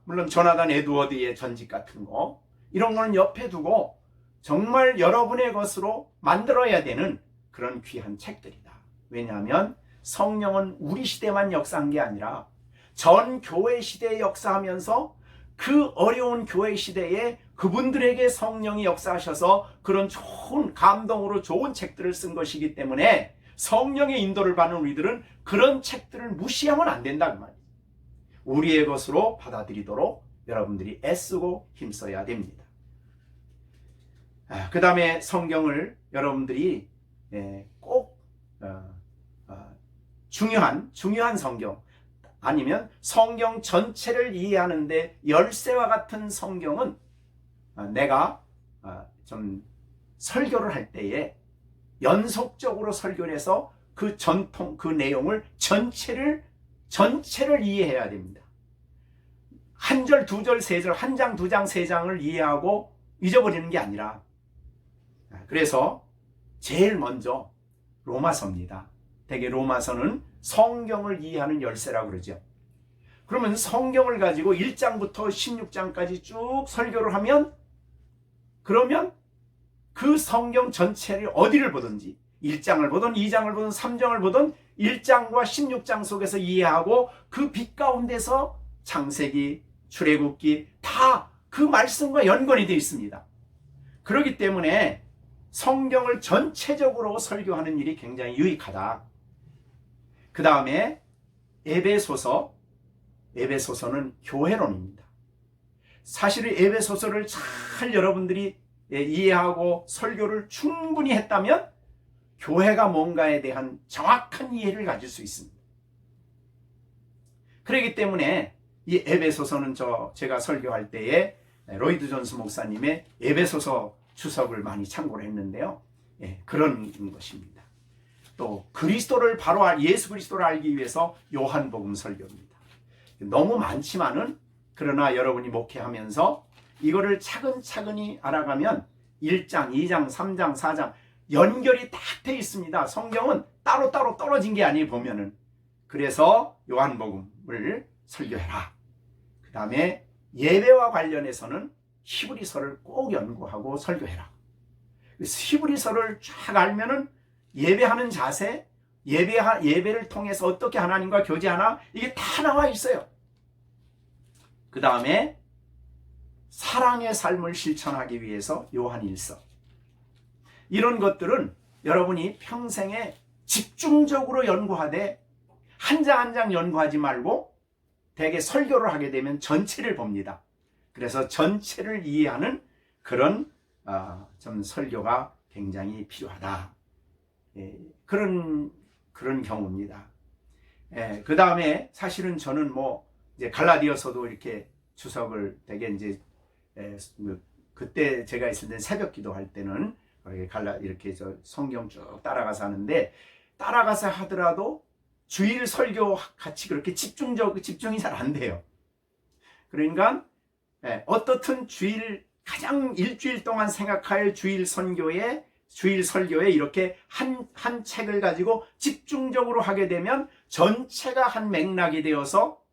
물론 조나단 에드워드의 전집 같은 거 이런 거는 옆에 두고 정말 여러분의 것으로 만들어야 되는 그런 귀한 책들이다. 왜냐하면 성령은 우리 시대만 역사한 게 아니라 전 교회 시대에 역사하면서 그 어려운 교회 시대에 그분들에게 성령이 역사하셔서 그런 좋은 감동으로 좋은 책들을 쓴 것이기 때문에 성령의 인도를 받는 우리들은 그런 책들을 무시하면 안 된다 그 말이에요. 우리의 것으로 받아들이도록 여러분들이 애쓰고 힘써야 됩니다. 그 다음에 성경을 여러분들이 꼭 중요한 성경 아니면 성경 전체를 이해하는데 열쇠와 같은 성경은 내가 좀 설교를 할 때에 연속적으로 설교를 해서 그 내용을 전체를 이해해야 됩니다. 한 절, 두 절, 세 절, 한 장, 두 장, 세 장을 이해하고 잊어버리는 게 아니라 그래서 제일 먼저 로마서입니다. 대개 로마서는 성경을 이해하는 열쇠라고 그러죠. 그러면 성경을 가지고 1장부터 16장까지 쭉 설교를 하면 그러면 그 성경 전체를 어디를 보든지 1장을 보든 2장을 보든 3장을 보든 1장과 16장 속에서 이해하고 그 빛 가운데서 창세기, 출애굽기 다 그 말씀과 연관이 되어 있습니다. 그렇기 때문에 성경을 전체적으로 설교하는 일이 굉장히 유익하다. 그 다음에 에베소서는 교회론입니다. 사실은 에베소서를 잘 여러분들이 이해하고 설교를 충분히 했다면 교회가 뭔가에 대한 정확한 이해를 가질 수 있습니다. 그렇기 때문에 이 에베소서는 제가 설교할 때에 로이드 존스 목사님의 에베소서 주석을 많이 참고를 했는데요. 그런 것입니다. 또 예수 그리스도를 알기 위해서 요한복음 설교입니다. 너무 많지만은 그러나 여러분이 목회하면서 이거를 차근차근히 알아가면 1장, 2장, 3장, 4장 연결이 딱 돼 있습니다. 성경은 따로따로 떨어진 게 아니에요, 보면은. 그래서 요한복음을 설교해라. 그 다음에 예배와 관련해서는 히브리서를 꼭 연구하고 설교해라. 히브리서를 쫙 알면은 예배하는 자세, 예배를 통해서 어떻게 하나님과 교제하나, 이게 다 나와 있어요. 그 다음에 사랑의 삶을 실천하기 위해서 요한일서. 이런 것들은 여러분이 평생에 집중적으로 연구하되 한 장 한 장 연구하지 말고 대개 설교를 하게 되면 전체를 봅니다. 그래서 전체를 이해하는 그런 좀 설교가 굉장히 필요하다. 그런 경우입니다. 그 다음에 사실은 저는 이제 갈라디아서도 이렇게 주석을 되게 이제 그때 제가 있을 때 새벽 기도할 때는 이렇게 성경 쭉 따라가서 하는데, 따라가서 하더라도 주일 설교 같이 그렇게 집중이 잘 안 돼요. 그러니까 어떻든 가장 일주일 동안 생각할 주일 설교에 이렇게 한 책을 가지고 집중적으로 하게 되면 전체가 한 맥락이 되어서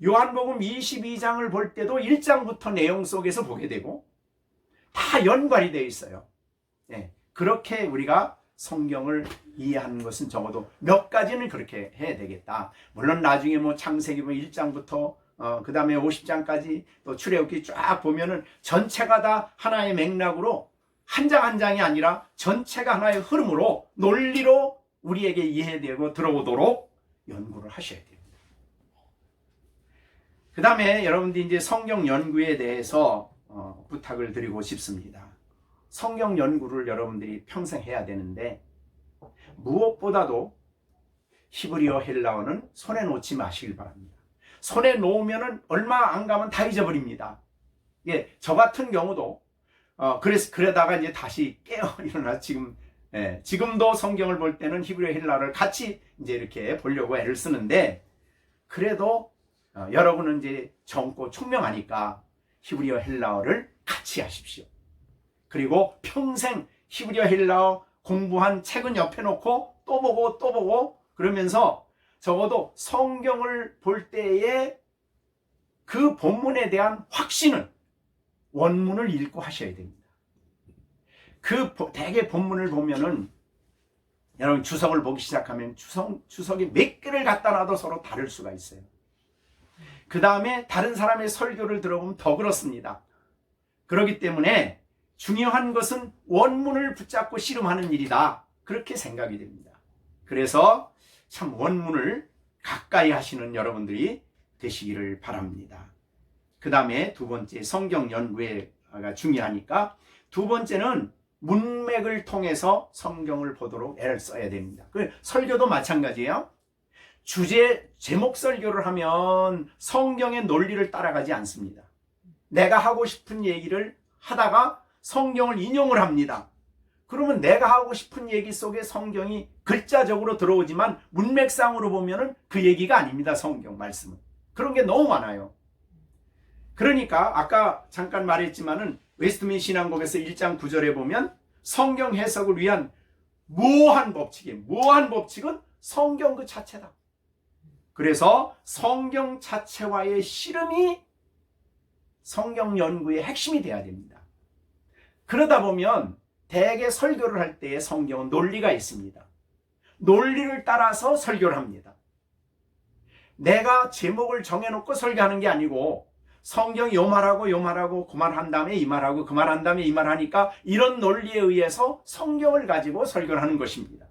요한복음 22장을 볼 때도 1장부터 내용 속에서 보게 되고 다 연관이 되어 있어요. 그렇게 우리가 성경을 이해하는 것은 적어도 몇 가지는 그렇게 해야 되겠다. 물론 나중에 창세기 1장부터 그 다음에 50장까지 또 출애굽기 쫙 보면은 전체가 다 하나의 맥락으로 한 장 한 장이 아니라 전체가 하나의 흐름으로 논리로 우리에게 이해되고 들어오도록 연구를 하셔야 됩니다. 그 다음에 여러분들이 이제 성경 연구에 대해서 부탁을 드리고 싶습니다. 성경 연구를 여러분들이 평생 해야 되는데 무엇보다도 히브리어 헬라어는 손에 놓지 마시길 바랍니다. 손에 놓으면은 얼마 안 가면 다 잊어버립니다. 저 같은 경우도 그러다가 이제 다시 깨어 일어나 지금도 성경을 볼 때는 히브리어 헬라어를 같이 이제 이렇게 보려고 애를 쓰는데, 그래도 여러분은 이제 젊고 총명하니까 히브리어 헬라어를 같이 하십시오. 그리고 평생 히브리어 헬라어 공부한 책은 옆에 놓고 또 보고 그러면서 적어도 성경을 볼 때에 그 본문에 대한 확신을 원문을 읽고 하셔야 됩니다. 대개 본문을 보면은 여러분 주석을 보기 시작하면 주석이 몇 개를 갖다 놔도 서로 다를 수가 있어요. 그 다음에 다른 사람의 설교를 들어보면 더 그렇습니다. 그렇기 때문에 중요한 것은 원문을 붙잡고 씨름하는 일이다. 그렇게 생각이 됩니다. 그래서 참 원문을 가까이 하시는 여러분들이 되시기를 바랍니다. 그 다음에 두 번째, 성경 연구가 중요하니까 두 번째는 문맥을 통해서 성경을 보도록 애를 써야 됩니다. 설교도 마찬가지예요. 제목 설교를 하면 성경의 논리를 따라가지 않습니다. 내가 하고 싶은 얘기를 하다가 성경을 인용을 합니다. 그러면 내가 하고 싶은 얘기 속에 성경이 글자적으로 들어오지만 문맥상으로 보면은 그 얘기가 아닙니다. 성경 말씀은. 그런 게 너무 많아요. 그러니까 아까 잠깐 말했지만은 웨스트민 신앙법에서 1장 9절에 보면 성경 해석을 위한 무한 법칙은 성경 그 자체다. 그래서 성경 자체와의 씨름이 성경 연구의 핵심이 돼야 됩니다. 그러다 보면 대개 설교를 할 때에 성경은 논리가 있습니다. 논리를 따라서 설교를 합니다. 내가 제목을 정해놓고 설교하는 게 아니고 성경이 요 말하고 요 말하고 그 말 한 다음에 이 말하고 그 말 한 다음에 이 말 하니까 이런 논리에 의해서 성경을 가지고 설교를 하는 것입니다.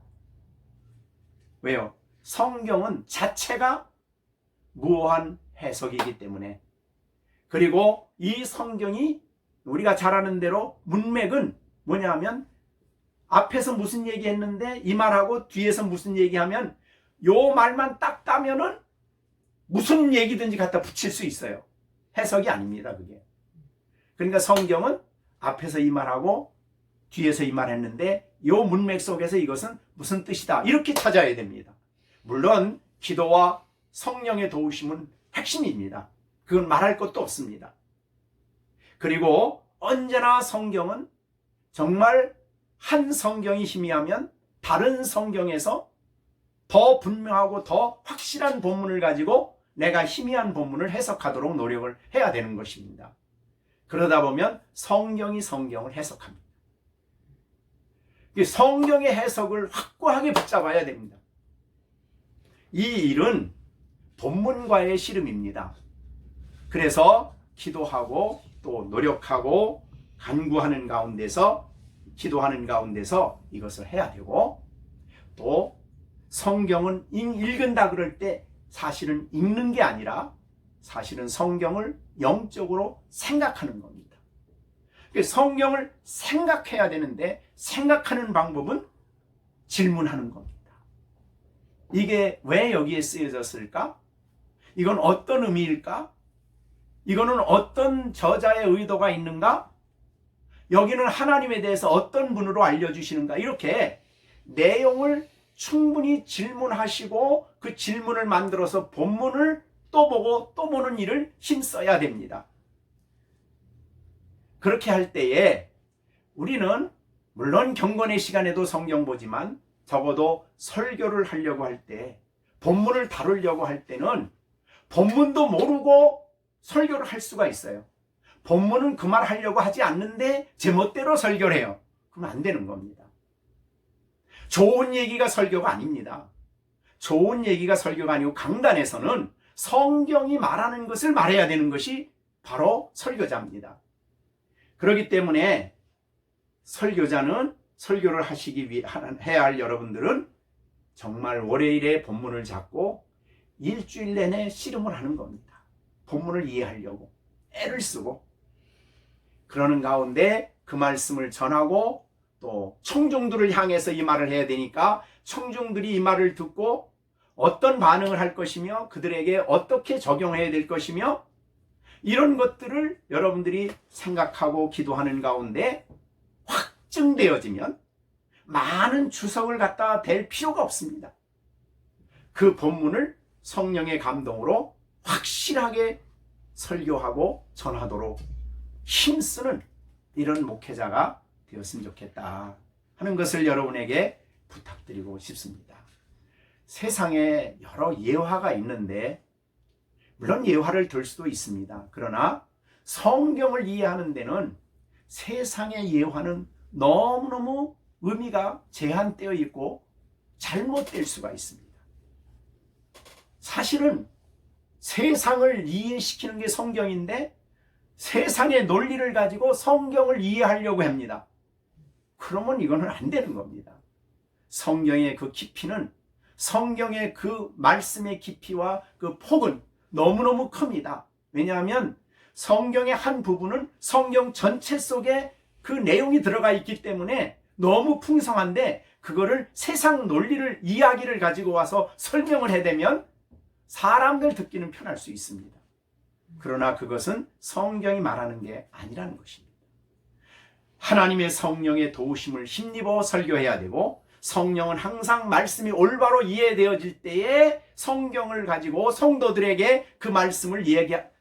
왜요? 성경은 자체가 무한 해석이기 때문에. 그리고 이 성경이 우리가 잘 아는 대로 문맥은 뭐냐 하면 앞에서 무슨 얘기했는데 이 말하고 뒤에서 무슨 얘기하면 요 말만 딱 따면은 무슨 얘기든지 갖다 붙일 수 있어요. 해석이 아닙니다, 그게. 그러니까 성경은 앞에서 이 말하고 뒤에서 이 말 했는데 요 문맥 속에서 이것은 무슨 뜻이다, 이렇게 찾아야 됩니다. 물론 기도와 성령의 도우심은 핵심입니다. 그건 말할 것도 없습니다. 그리고 언제나 성경은 정말 한 성경이 희미하면 다른 성경에서 더 분명하고 더 확실한 본문을 가지고 내가 희미한 본문을 해석하도록 노력을 해야 되는 것입니다. 그러다 보면 성경이 성경을 해석합니다. 성경의 해석을 확고하게 붙잡아야 됩니다. 이 일은 본문과의 씨름입니다. 그래서 기도하고 또 노력하고 간구하는 가운데서, 기도하는 가운데서 이것을 해야 되고, 또 성경은 읽은다 그럴 때 사실은 읽는 게 아니라 사실은 성경을 영적으로 생각하는 겁니다. 성경을 생각해야 되는데 생각하는 방법은 질문하는 겁니다. 이게 왜 여기에 쓰여졌을까? 이건 어떤 의미일까? 이거는 어떤 저자의 의도가 있는가? 여기는 하나님에 대해서 어떤 분으로 알려주시는가? 이렇게 내용을 충분히 질문하시고 그 질문을 만들어서 본문을 또 보고 또 보는 일을 힘써야 됩니다. 그렇게 할 때에 우리는 물론 경건의 시간에도 성경 보지만 적어도 설교를 하려고 할 때, 본문을 다루려고 할 때는 본문도 모르고 설교를 할 수가 있어요. 본문은 그 말 하려고 하지 않는데 제멋대로 설교를 해요. 그럼 안 되는 겁니다. 좋은 얘기가 설교가 아닙니다. 좋은 얘기가 설교가 아니고 강단에서는 성경이 말하는 것을 말해야 되는 것이 바로 설교자입니다. 그렇기 때문에 설교자는, 설교를 하시기 위해 해야 할 여러분들은 정말 월요일에 본문을 잡고 일주일 내내 씨름을 하는 겁니다. 본문을 이해하려고 애를 쓰고, 그러는 가운데 그 말씀을 전하고 또 청중들을 향해서 이 말을 해야 되니까 청중들이 이 말을 듣고 어떤 반응을 할 것이며 그들에게 어떻게 적용해야 될 것이며 이런 것들을 여러분들이 생각하고 기도하는 가운데 확증되어지면 많은 주석을 갖다 댈 필요가 없습니다. 그 본문을 성령의 감동으로 확실하게 설교하고 전하도록 힘쓰는 이런 목회자가 되었으면 좋겠다 하는 것을 여러분에게 부탁드리고 싶습니다. 세상에 여러 예화가 있는데 물론 예화를 들 수도 있습니다. 그러나 성경을 이해하는 데는 세상의 예화는 너무너무 의미가 제한되어 있고 잘못될 수가 있습니다. 사실은 세상을 이해시키는 게 성경인데 세상의 논리를 가지고 성경을 이해하려고 합니다. 그러면 이거는 안 되는 겁니다. 성경의 그 깊이는, 성경의 그 말씀의 깊이와 그 폭은 너무너무 큽니다. 왜냐하면 성경의 한 부분은 성경 전체 속에 그 내용이 들어가 있기 때문에 너무 풍성한데 그거를 세상 논리를, 이야기를 가지고 와서 설명을 해대면 사람들 듣기는 편할 수 있습니다. 그러나 그것은 성경이 말하는 게 아니라는 것입니다. 하나님의 성령의 도우심을 힘입어 설교해야 되고, 성령은 항상 말씀이 올바로 이해되어질 때에 성경을 가지고 성도들에게 그 말씀을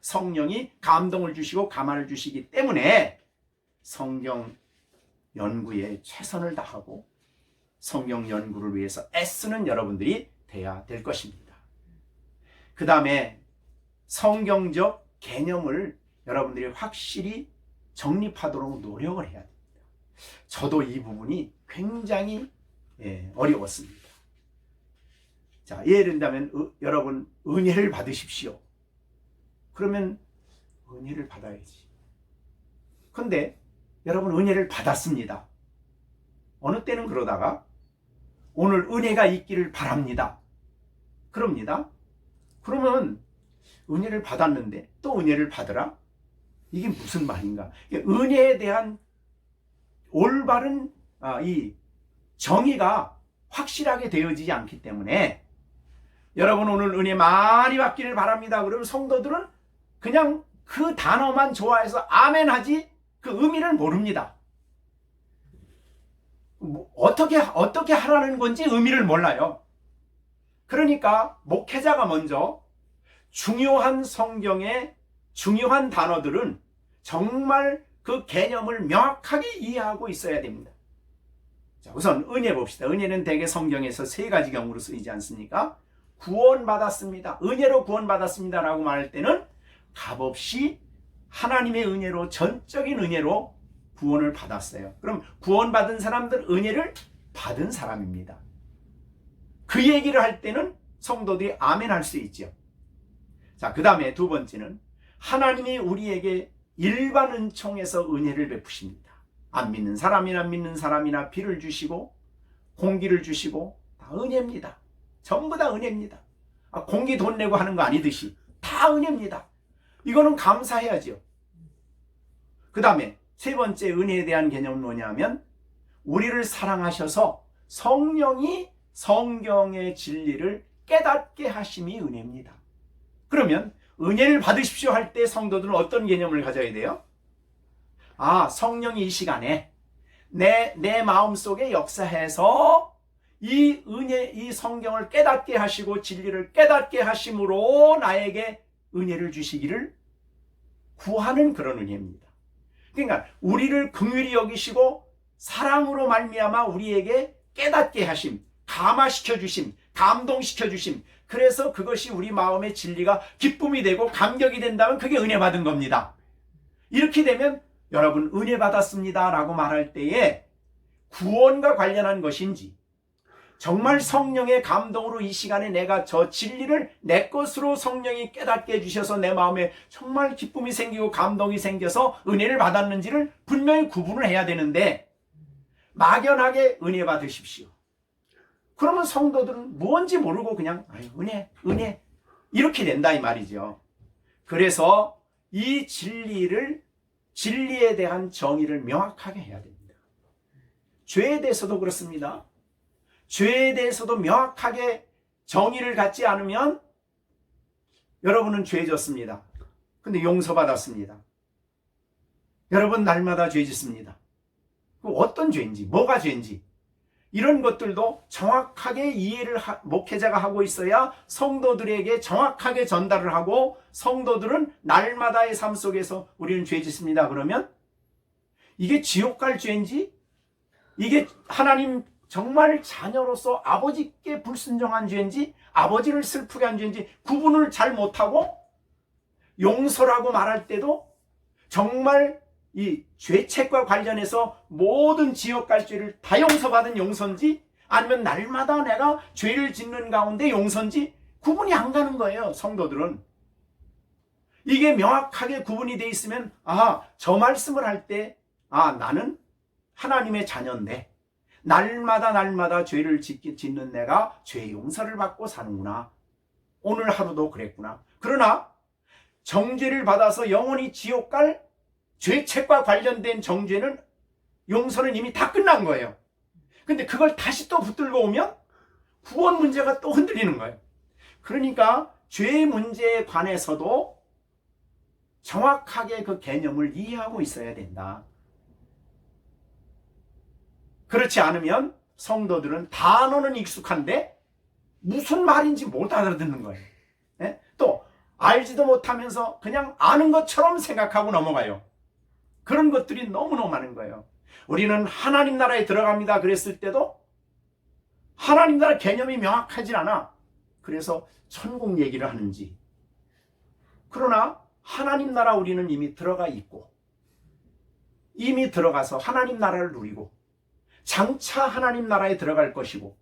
성령이 감동을 주시고 감화를 주시기 때문에 성경 연구에 최선을 다하고 성경 연구를 위해서 애쓰는 여러분들이 돼야 될 것입니다. 그 다음에 성경적 개념을 여러분들이 확실히 정립하도록 노력을 해야 됩니다. 저도 이 부분이 굉장히 어려웠습니다. 자, 예를 들면 여러분 은혜를 받으십시오. 그러면 은혜를 받아야지. 근데 여러분 은혜를 받았습니다. 어느 때는 그러다가 오늘 은혜가 있기를 바랍니다. 그럽니다. 그러면 은혜를 받았는데 또 은혜를 받으라? 이게 무슨 말인가? 은혜에 대한 올바른 이 정의가 확실하게 되어지지 않기 때문에 여러분 오늘 은혜 많이 받기를 바랍니다. 그러면 성도들은 그냥 그 단어만 좋아해서 아멘 하지 그 의미를 모릅니다. 어떻게 하라는 건지 의미를 몰라요. 그러니까 목회자가 먼저 중요한 성경의 중요한 단어들은 정말 그 개념을 명확하게 이해하고 있어야 됩니다. 자, 우선 은혜 봅시다. 은혜는 대개 성경에서 세 가지 경우로 쓰이지 않습니까? 구원받았습니다. 은혜로 구원받았습니다 라고 말할 때는 값없이 하나님의 은혜로, 전적인 은혜로 구원을 받았어요. 그럼 구원받은 사람들 은혜를 받은 사람입니다. 그 얘기를 할 때는 성도들이 아멘 할 수 있죠. 자, 그 다음에 두 번째는 하나님이 우리에게 일반 은총에서 은혜를 베푸십니다. 안 믿는 사람이나 믿는 사람이나 비를 주시고 공기를 주시고 다 은혜입니다. 전부 다 은혜입니다. 공기 돈 내고 하는 거 아니듯이 다 은혜입니다. 이거는 감사해야죠. 그 다음에 세 번째 은혜에 대한 개념은 뭐냐면 우리를 사랑하셔서 성령이 성경의 진리를 깨닫게 하심이 은혜입니다. 그러면 은혜를 받으십시오 할 때 성도들은 어떤 개념을 가져야 돼요? 성령이 이 시간에 내 마음속에 역사해서 이 은혜, 이 성경을 깨닫게 하시고 진리를 깨닫게 하심으로 나에게 은혜를 주시기를 구하는 그런 은혜입니다. 그러니까 우리를 긍휼히 여기시고 사랑으로 말미암아 우리에게 깨닫게 하심, 감화시켜 주심, 감동시켜 주심. 그래서 그것이 우리 마음의 진리가 기쁨이 되고 감격이 된다면 그게 은혜 받은 겁니다. 이렇게 되면 여러분 은혜 받았습니다 라고 말할 때에 구원과 관련한 것인지 정말 성령의 감동으로 이 시간에 내가 저 진리를 내 것으로 성령이 깨닫게 해주셔서 내 마음에 정말 기쁨이 생기고 감동이 생겨서 은혜를 받았는지를 분명히 구분을 해야 되는데 막연하게 은혜 받으십시오. 그러면 성도들은 뭔지 모르고 그냥 은혜 이렇게 된다 이 말이죠. 그래서 이 진리에 대한 정의를 명확하게 해야 됩니다. 죄에 대해서도 그렇습니다. 죄에 대해서도 명확하게 정의를 갖지 않으면 여러분은 죄 졌습니다. 근데 용서받았습니다. 여러분 날마다 죄 짓습니다. 어떤 죄인지, 뭐가 죄인지 이런 것들도 정확하게 이해를 목회자가 하고 있어야 성도들에게 정확하게 전달을 하고 성도들은 날마다의 삶 속에서 우리는 죄 짓습니다. 그러면 이게 지옥 갈 죄인지 이게 하나님 정말 자녀로서 아버지께 불순종한 죄인지 아버지를 슬프게 한 죄인지 구분을 잘 못하고 용서라고 말할 때도 정말 이 죄책과 관련해서 모든 지옥 갈 죄를 다 용서받은 용서인지 아니면 날마다 내가 죄를 짓는 가운데 용서인지 구분이 안 가는 거예요. 성도들은. 이게 명확하게 구분이 돼 있으면 저 말씀을 할 때 나는 하나님의 자녀인데 날마다 죄를 짓는 내가 죄 용서를 받고 사는구나. 오늘 하루도 그랬구나. 그러나 정죄를 받아서 영원히 지옥 갈 죄책과 관련된 정죄는 용서는 이미 다 끝난 거예요. 근데 그걸 다시 또 붙들고 오면 구원 문제가 또 흔들리는 거예요. 그러니까 죄 문제에 관해서도 정확하게 그 개념을 이해하고 있어야 된다. 그렇지 않으면 성도들은 단어는 익숙한데 무슨 말인지 못 알아듣는 거예요. 또 알지도 못하면서 그냥 아는 것처럼 생각하고 넘어가요. 그런 것들이 너무너무 많은 거예요. 우리는 하나님 나라에 들어갑니다 그랬을 때도 하나님 나라 개념이 명확하진 않아. 그래서 천국 얘기를 하는지. 그러나 하나님 나라 우리는 이미 들어가 있고 이미 들어가서 하나님 나라를 누리고 장차 하나님 나라에 들어갈 것이고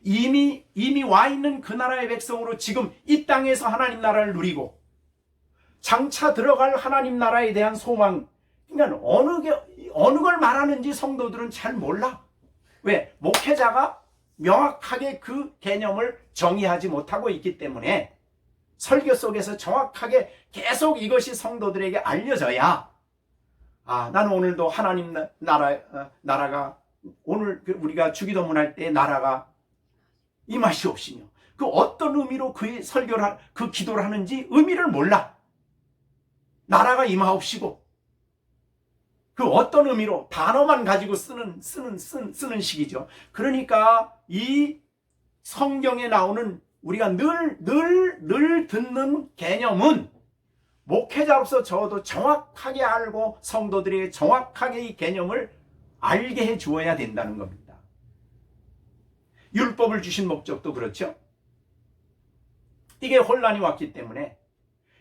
이미 와 있는 그 나라의 백성으로 지금 이 땅에서 하나님 나라를 누리고 장차 들어갈 하나님 나라에 대한 소망, 그러니까 어느 걸 말하는지 성도들은 잘 몰라. 왜? 목회자가 명확하게 그 개념을 정의하지 못하고 있기 때문에 설교 속에서 정확하게 계속 이것이 성도들에게 알려져야, 아, 나는 오늘도 하나님 나라가 오늘 우리가 주기도문 할 때 나라가 임하시옵시며, 그 어떤 의미로 그 설교를 그 기도를 하는지 의미를 몰라. 나라가 임하옵시고, 그 어떤 의미로 단어만 가지고 쓰는 식이죠. 그러니까 이 성경에 나오는 우리가 늘 듣는 개념은 목회자로서 저도 정확하게 알고 성도들에게 정확하게 이 개념을 알게 해 주어야 된다는 겁니다. 율법을 주신 목적도 그렇죠. 이게 혼란이 왔기 때문에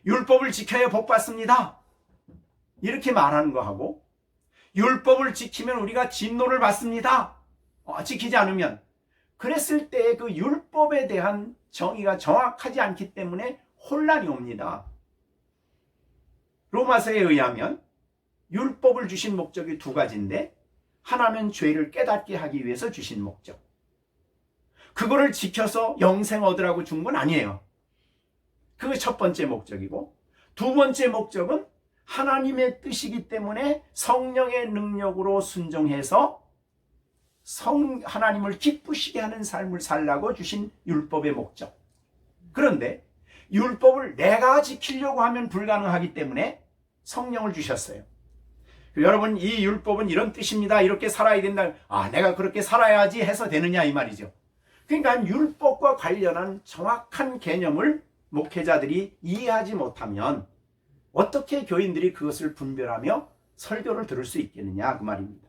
율법을 지켜야 복 받습니다, 이렇게 말하는 거하고, 율법을 지키면 우리가 진노를 받습니다, 지키지 않으면, 그랬을 때 그 율법에 대한 정의가 정확하지 않기 때문에 혼란이 옵니다. 로마서에 의하면 율법을 주신 목적이 두 가지인데, 하나는 죄를 깨닫게 하기 위해서 주신 목적, 그거를 지켜서 영생 얻으라고 준 건 아니에요. 그게 첫 번째 목적이고, 두 번째 목적은 하나님의 뜻이기 때문에 성령의 능력으로 순종해서 하나님을 기쁘시게 하는 삶을 살라고 주신 율법의 목적. 그런데 율법을 내가 지키려고 하면 불가능하기 때문에 성령을 주셨어요. 여러분, 이 율법은 이런 뜻입니다, 이렇게 살아야 된다, 내가 그렇게 살아야지 해서 되느냐 이 말이죠. 그러니까 율법과 관련한 정확한 개념을 목회자들이 이해하지 못하면 어떻게 교인들이 그것을 분별하며 설교를 들을 수 있겠느냐 그 말입니다.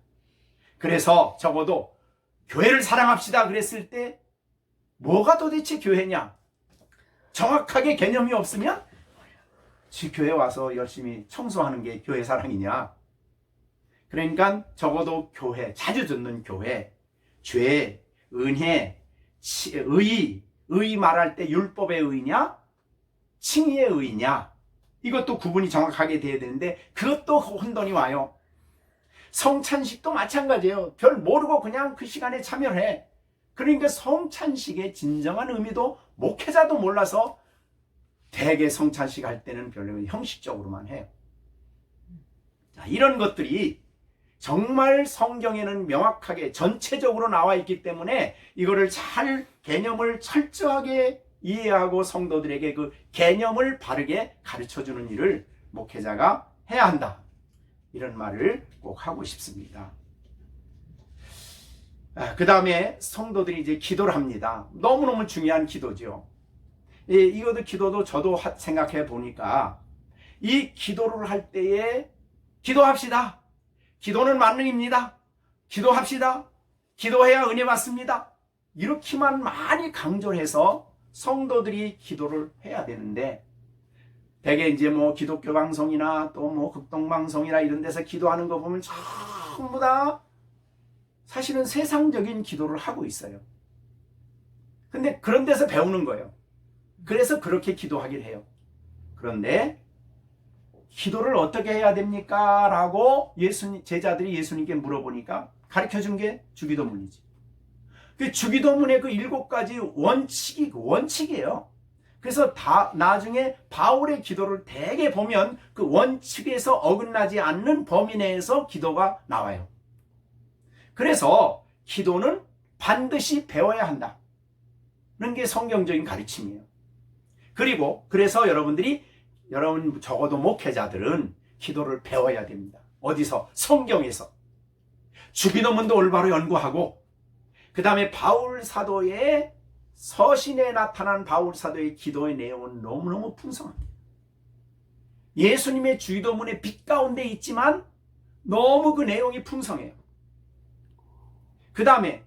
그래서 적어도 교회를 사랑합시다 그랬을 때 뭐가 도대체 교회냐, 정확하게 개념이 없으면 교회 와서 열심히 청소하는 게 교회 사랑이냐. 그러니까 적어도 교회, 자주 듣는 교회, 죄, 은혜, 의 말할 때 율법의 의냐 칭의의 의냐, 이것도 구분이 정확하게 돼야 되는데 그것도 혼돈이 와요. 성찬식도 마찬가지예요. 별 모르고 그냥 그 시간에 참여를 해. 그러니까 성찬식의 진정한 의미도 목회자도 몰라서 대개 성찬식 할 때는 별로 형식적으로만 해요. 이런 것들이 정말 성경에는 명확하게 전체적으로 나와 있기 때문에 이거를 잘 개념을 철저하게 이해하고 성도들에게 그 개념을 바르게 가르쳐주는 일을 목회자가 해야 한다, 이런 말을 꼭 하고 싶습니다. 그 다음에 성도들이 이제 기도를 합니다. 너무너무 중요한 기도죠. 이것도 기도도 저도 생각해 보니까 이 기도를 할 때에 기도합시다, 기도는 만능입니다, 기도합시다, 기도해야 은혜 받습니다, 이렇게만 많이 강조를 해서 성도들이 기도를 해야 되는데, 대개 이제 뭐 기독교 방송이나 또 뭐 극동 방송이나 이런 데서 기도하는 거 보면 전부 다 사실은 세상적인 기도를 하고 있어요. 근데 그런 데서 배우는 거예요. 그래서 그렇게 기도하긴 해요. 그런데 기도를 어떻게 해야 됩니까? 라고 제자들이 예수님께 물어보니까 가르쳐 준 게 주기도문이지. 그 주기도문의 그 7가지 원칙이에요. 그래서 나중에 바울의 기도를 대개 보면 그 원칙에서 어긋나지 않는 범위 내에서 기도가 나와요. 그래서 기도는 반드시 배워야 한다, 그런 게 성경적인 가르침이에요. 그래서 여러분 적어도 목회자들은 기도를 배워야 됩니다. 어디서? 성경에서. 주기도문도 올바로 연구하고, 그 다음에 바울 사도의 서신에 나타난 바울 사도의 기도의 내용은 너무너무 풍성합니다. 예수님의 주기도문의 빛 가운데 있지만 너무 그 내용이 풍성해요. 그 다음에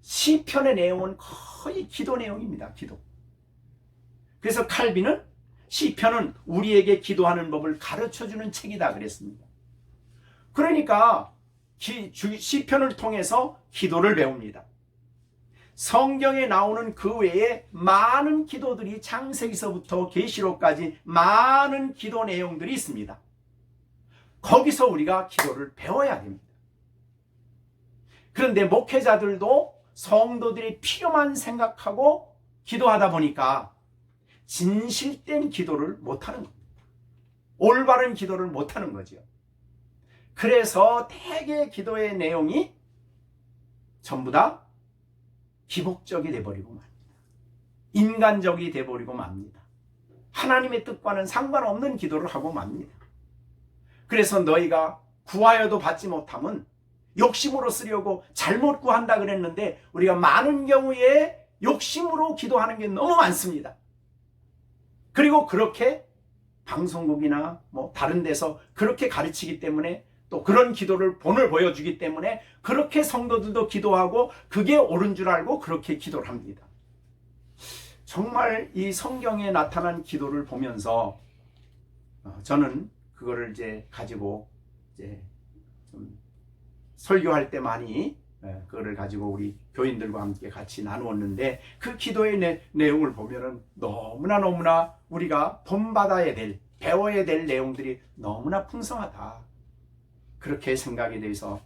시편의 내용은 거의 기도 내용입니다. 기도. 그래서 칼빈은 시편은 우리에게 기도하는 법을 가르쳐주는 책이다 그랬습니다. 그러니까 시편을 통해서 기도를 배웁니다. 성경에 나오는 그 외에 많은 기도들이 창세기서부터 계시록까지 많은 기도 내용들이 있습니다. 거기서 우리가 기도를 배워야 됩니다. 그런데 목회자들도 성도들이 필요만 생각하고 기도하다 보니까 진실된 기도를 못하는 겁니다. 올바른 기도를 못하는 거죠. 그래서 대개 기도의 내용이 전부 다 기복적이 돼버리고 맙니다. 인간적이 돼버리고 맙니다. 하나님의 뜻과는 상관없는 기도를 하고 맙니다. 그래서 너희가 구하여도 받지 못하면 욕심으로 쓰려고 잘못 구한다 그랬는데 우리가 많은 경우에 욕심으로 기도하는 게 너무 많습니다. 그리고 그렇게 방송국이나 뭐 다른 데서 그렇게 가르치기 때문에 또 그런 기도를 본을 보여주기 때문에 그렇게 성도들도 기도하고 그게 옳은 줄 알고 그렇게 기도를 합니다. 정말 이 성경에 나타난 기도를 보면서 저는 그거를 이제 가지고 이제 좀 설교할 때 많이 그거를 가지고 우리 교인들과 함께 같이 나누었는데 그 기도의 내용을 보면은 너무나 우리가 본받아야 될, 배워야 될 내용들이 너무나 풍성하다. 그렇게 생각이 돼서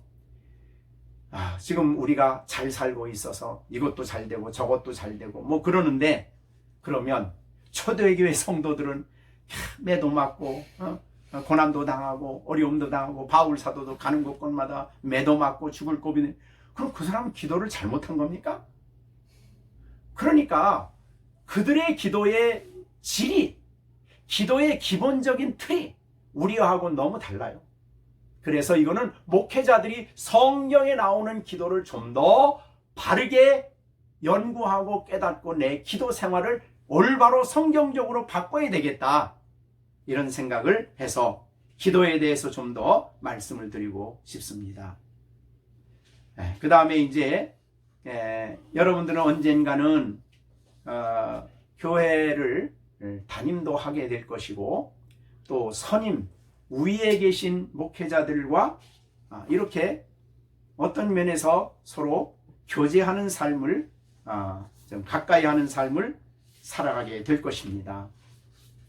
지금 우리가 잘 살고 있어서 이것도 잘 되고 저것도 잘 되고 뭐 그러는데 그러면 초대교회 성도들은 매도 맞고 고난도 당하고 어려움도 당하고 바울 사도도 가는 곳곳마다 매도 맞고 죽을 고비는 그럼 그 사람은 기도를 잘못한 겁니까? 그러니까 그들의 기도의 질이 기도의 기본적인 틀이 우리하고 너무 달라요. 그래서 이거는 목회자들이 성경에 나오는 기도를 좀 더 바르게 연구하고 깨닫고 내 기도 생활을 올바로 성경적으로 바꿔야 되겠다. 이런 생각을 해서 기도에 대해서 좀 더 말씀을 드리고 싶습니다. 그 다음에 이제 여러분들은 언젠가는 교회를 담임도 하게 될 것이고 또 선임 위에 계신 목회자들과 이렇게 어떤 면에서 서로 교제하는 삶을 좀 가까이 하는 삶을 살아가게 될 것입니다.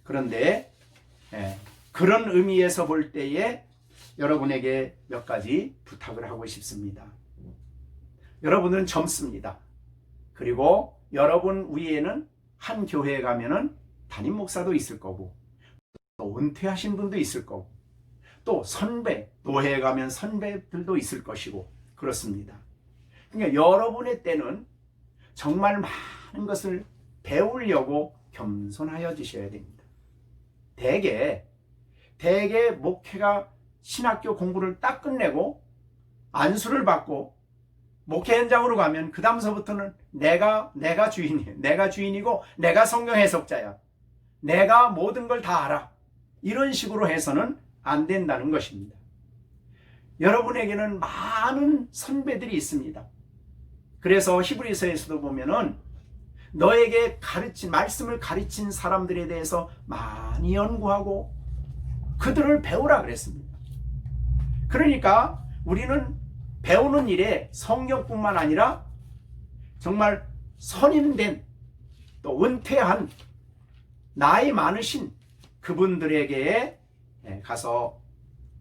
그런데 그런 의미에서 볼 때에 여러분에게 몇 가지 부탁을 하고 싶습니다. 여러분은 젊습니다. 그리고 여러분 위에는 한 교회에 가면은 담임 목사도 있을 거고 또 은퇴하신 분도 있을 거고 또 선배, 노회에 가면 선배들도 있을 것이고 그렇습니다. 그러니까 여러분의 때는 정말 많은 것을 배우려고 겸손하여 지셔야 됩니다. 대개 목회가 신학교 공부를 딱 끝내고 안수를 받고 목회 현장으로 가면 그 다음서부터는 내가 주인이에요. 내가 주인이고 내가 성경 해석자야. 내가 모든 걸 다 알아. 이런 식으로 해서는 안 된다는 것입니다. 여러분에게는 많은 선배들이 있습니다. 그래서 히브리서에서도 보면은 너에게 말씀을 가르친 사람들에 대해서 많이 연구하고 그들을 배우라 그랬습니다. 그러니까 우리는 배우는 일에 성경뿐만 아니라 정말 선임된 또 은퇴한 나이 많으신 그분들에게 가서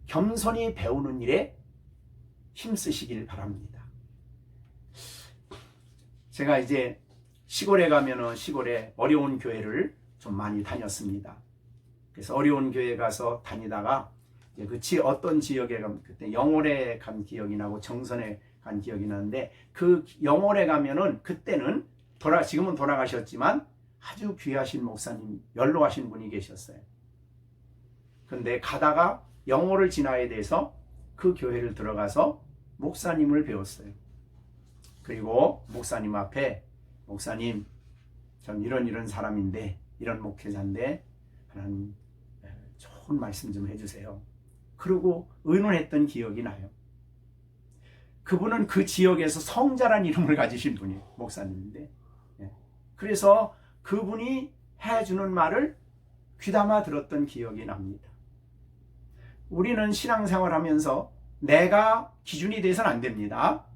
겸손히 배우는 일에 힘쓰시길 바랍니다. 제가 이제 시골에 가면은 시골에 어려운 교회를 좀 많이 다녔습니다. 그래서 어려운 교회 가서 다니다가 어떤 지역에 가면 그때 영월에 간 기억이 나고 정선에 간 기억이 나는데 그 영월에 가면은 그때는 지금은 돌아가셨지만 아주 귀하신 목사님, 연로하신 분이 계셨어요. 근데 가다가 영월을 지나야 돼서 그 교회를 들어가서 목사님을 배웠어요. 그리고 목사님 앞에 목사님, 전 이런 사람인데 이런 목회자인데 하나님 좋은 말씀 좀 해주세요. 그리고 의논했던 기억이 나요. 그분은 그 지역에서 성자란 이름을 가지신 분이에요. 목사님인데. 그래서 그분이 해주는 말을 귀담아 들었던 기억이 납니다. 우리는 신앙생활 하면서 내가 기준이 돼서는 안 됩니다.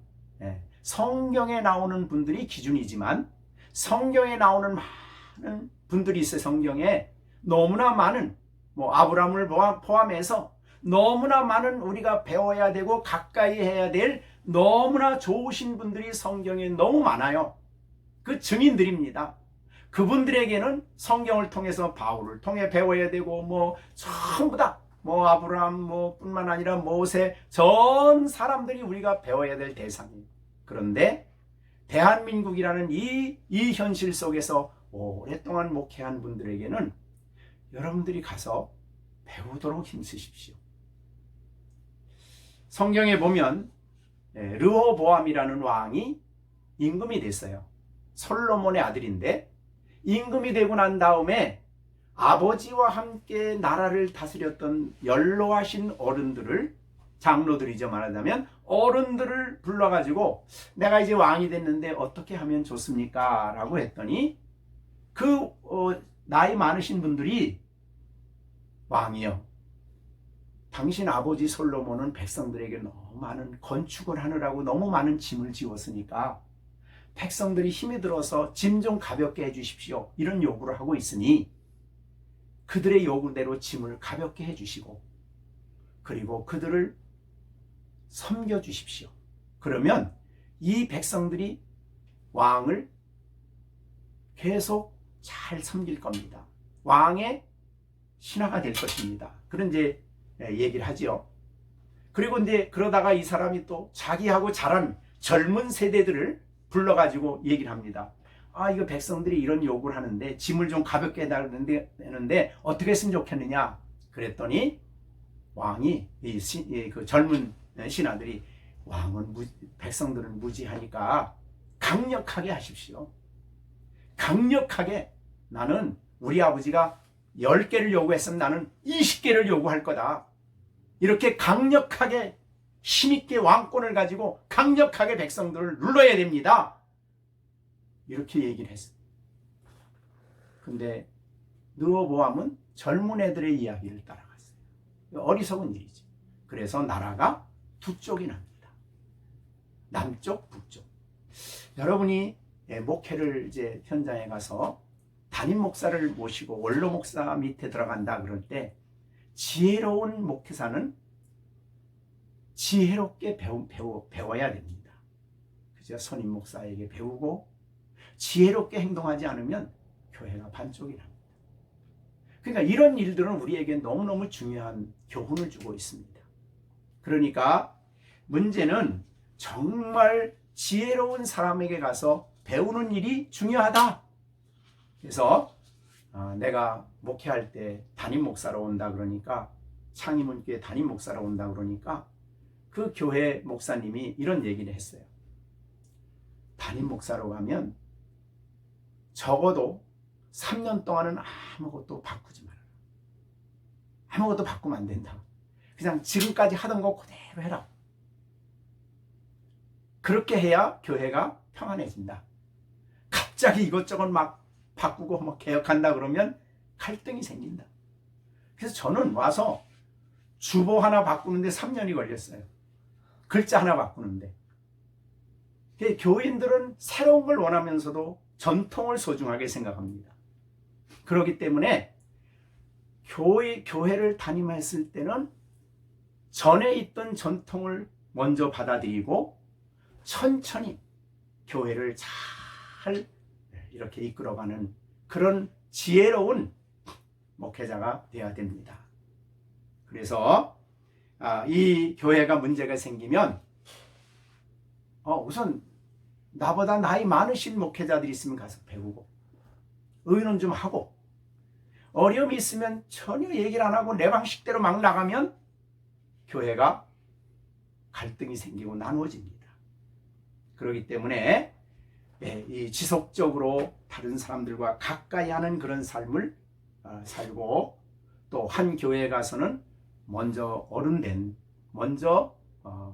성경에 나오는 분들이 기준이지만 성경에 나오는 많은 분들이 있어요. 성경에 너무나 많은 아브라함을 포함해서 너무나 많은 우리가 배워야 되고 가까이 해야 될 너무나 좋으신 분들이 성경에 너무 많아요. 그 증인들입니다. 그분들에게는 성경을 통해서 바울을 통해 배워야 되고 전부 다 아브라함 뿐만 아니라 모세 전 사람들이 우리가 배워야 될 대상이에요. 그런데 대한민국이라는 이 현실 속에서 오랫동안 목회한 분들에게는 여러분들이 가서 배우도록 힘쓰십시오. 성경에 보면 르호보암이라는 왕이 임금이 됐어요. 솔로몬의 아들인데 임금이 되고 난 다음에 아버지와 함께 나라를 다스렸던 연로하신 어른들을, 장로들이죠 말하자면 어른들을 불러가지고 내가 이제 왕이 됐는데 어떻게 하면 좋습니까? 라고 했더니 나이 많으신 분들이 왕이요, 당신 아버지 솔로몬은 백성들에게 너무 많은 건축을 하느라고 너무 많은 짐을 지웠으니까 백성들이 힘이 들어서 짐 좀 가볍게 해주십시오. 이런 요구를 하고 있으니 그들의 요구대로 짐을 가볍게 해주시고 그리고 그들을 섬겨주십시오. 그러면 이 백성들이 왕을 계속 잘 섬길 겁니다. 왕의 신하가 될 것입니다. 그런 이제 얘기를 하지요. 그리고 이제 그러다가 이 사람이 또 자기하고 자란 젊은 세대들을 불러가지고 얘기를 합니다. 이거 백성들이 이런 요구를 하는데 짐을 좀 가볍게 해달라는데 어떻게 했으면 좋겠느냐. 그랬더니 왕이 그 젊은 신하들이 왕은 백성들은 무지하니까 강력하게 하십시오. 강력하게. 나는 우리 아버지가 10개를 요구했으면 나는 20개를 요구할 거다. 이렇게 강력하게 힘있게 왕권을 가지고 강력하게 백성들을 눌러야 됩니다. 이렇게 얘기를 했어요. 근데 르호보암은 젊은 애들의 이야기를 따라갔어요. 어리석은 일이죠. 그래서 나라가 두 쪽이 납니다. 남쪽, 북쪽. 여러분이 목회를 이제 현장에 가서 담임 목사를 모시고 원로 목사 밑에 들어간다 그럴 때 지혜로운 목회사는 지혜롭게 배워야 됩니다. 그죠? 선임 목사에게 배우고 지혜롭게 행동하지 않으면 교회가 반쪽이 납니다. 그러니까 이런 일들은 우리에게 너무너무 중요한 교훈을 주고 있습니다. 그러니까 문제는 정말 지혜로운 사람에게 가서 배우는 일이 중요하다. 그래서 내가 목회할 때 담임 목사로 온다 그러니까, 창의문교회 담임 목사로 온다 그러니까 그 교회 목사님이 이런 얘기를 했어요. 담임 목사로 가면 적어도 3년 동안은 아무것도 바꾸지 마라. 아무것도 바꾸면 안 된다. 그냥 지금까지 하던 거 그대로 해라. 그렇게 해야 교회가 평안해진다. 갑자기 이것저것 막 바꾸고 개혁한다 그러면 갈등이 생긴다. 그래서 저는 와서 주보 하나 바꾸는데 3년이 걸렸어요. 글자 하나 바꾸는데. 교인들은 새로운 걸 원하면서도 전통을 소중하게 생각합니다. 그렇기 때문에 교회를 담임했을 때는 전에 있던 전통을 먼저 받아들이고 천천히 교회를 잘 이렇게 이끌어가는 그런 지혜로운 목회자가 되어야 됩니다. 그래서 이 교회가 문제가 생기면 우선 나보다 나이 많으신 목회자들이 있으면 가서 배우고 의논 좀 하고, 어려움이 있으면 전혀 얘기를 안 하고 내 방식대로 막 나가면 교회가 갈등이 생기고 나누어집니다. 그렇기 때문에 이 지속적으로 다른 사람들과 가까이 하는 그런 삶을 살고, 또 한 교회에 가서는 먼저 먼저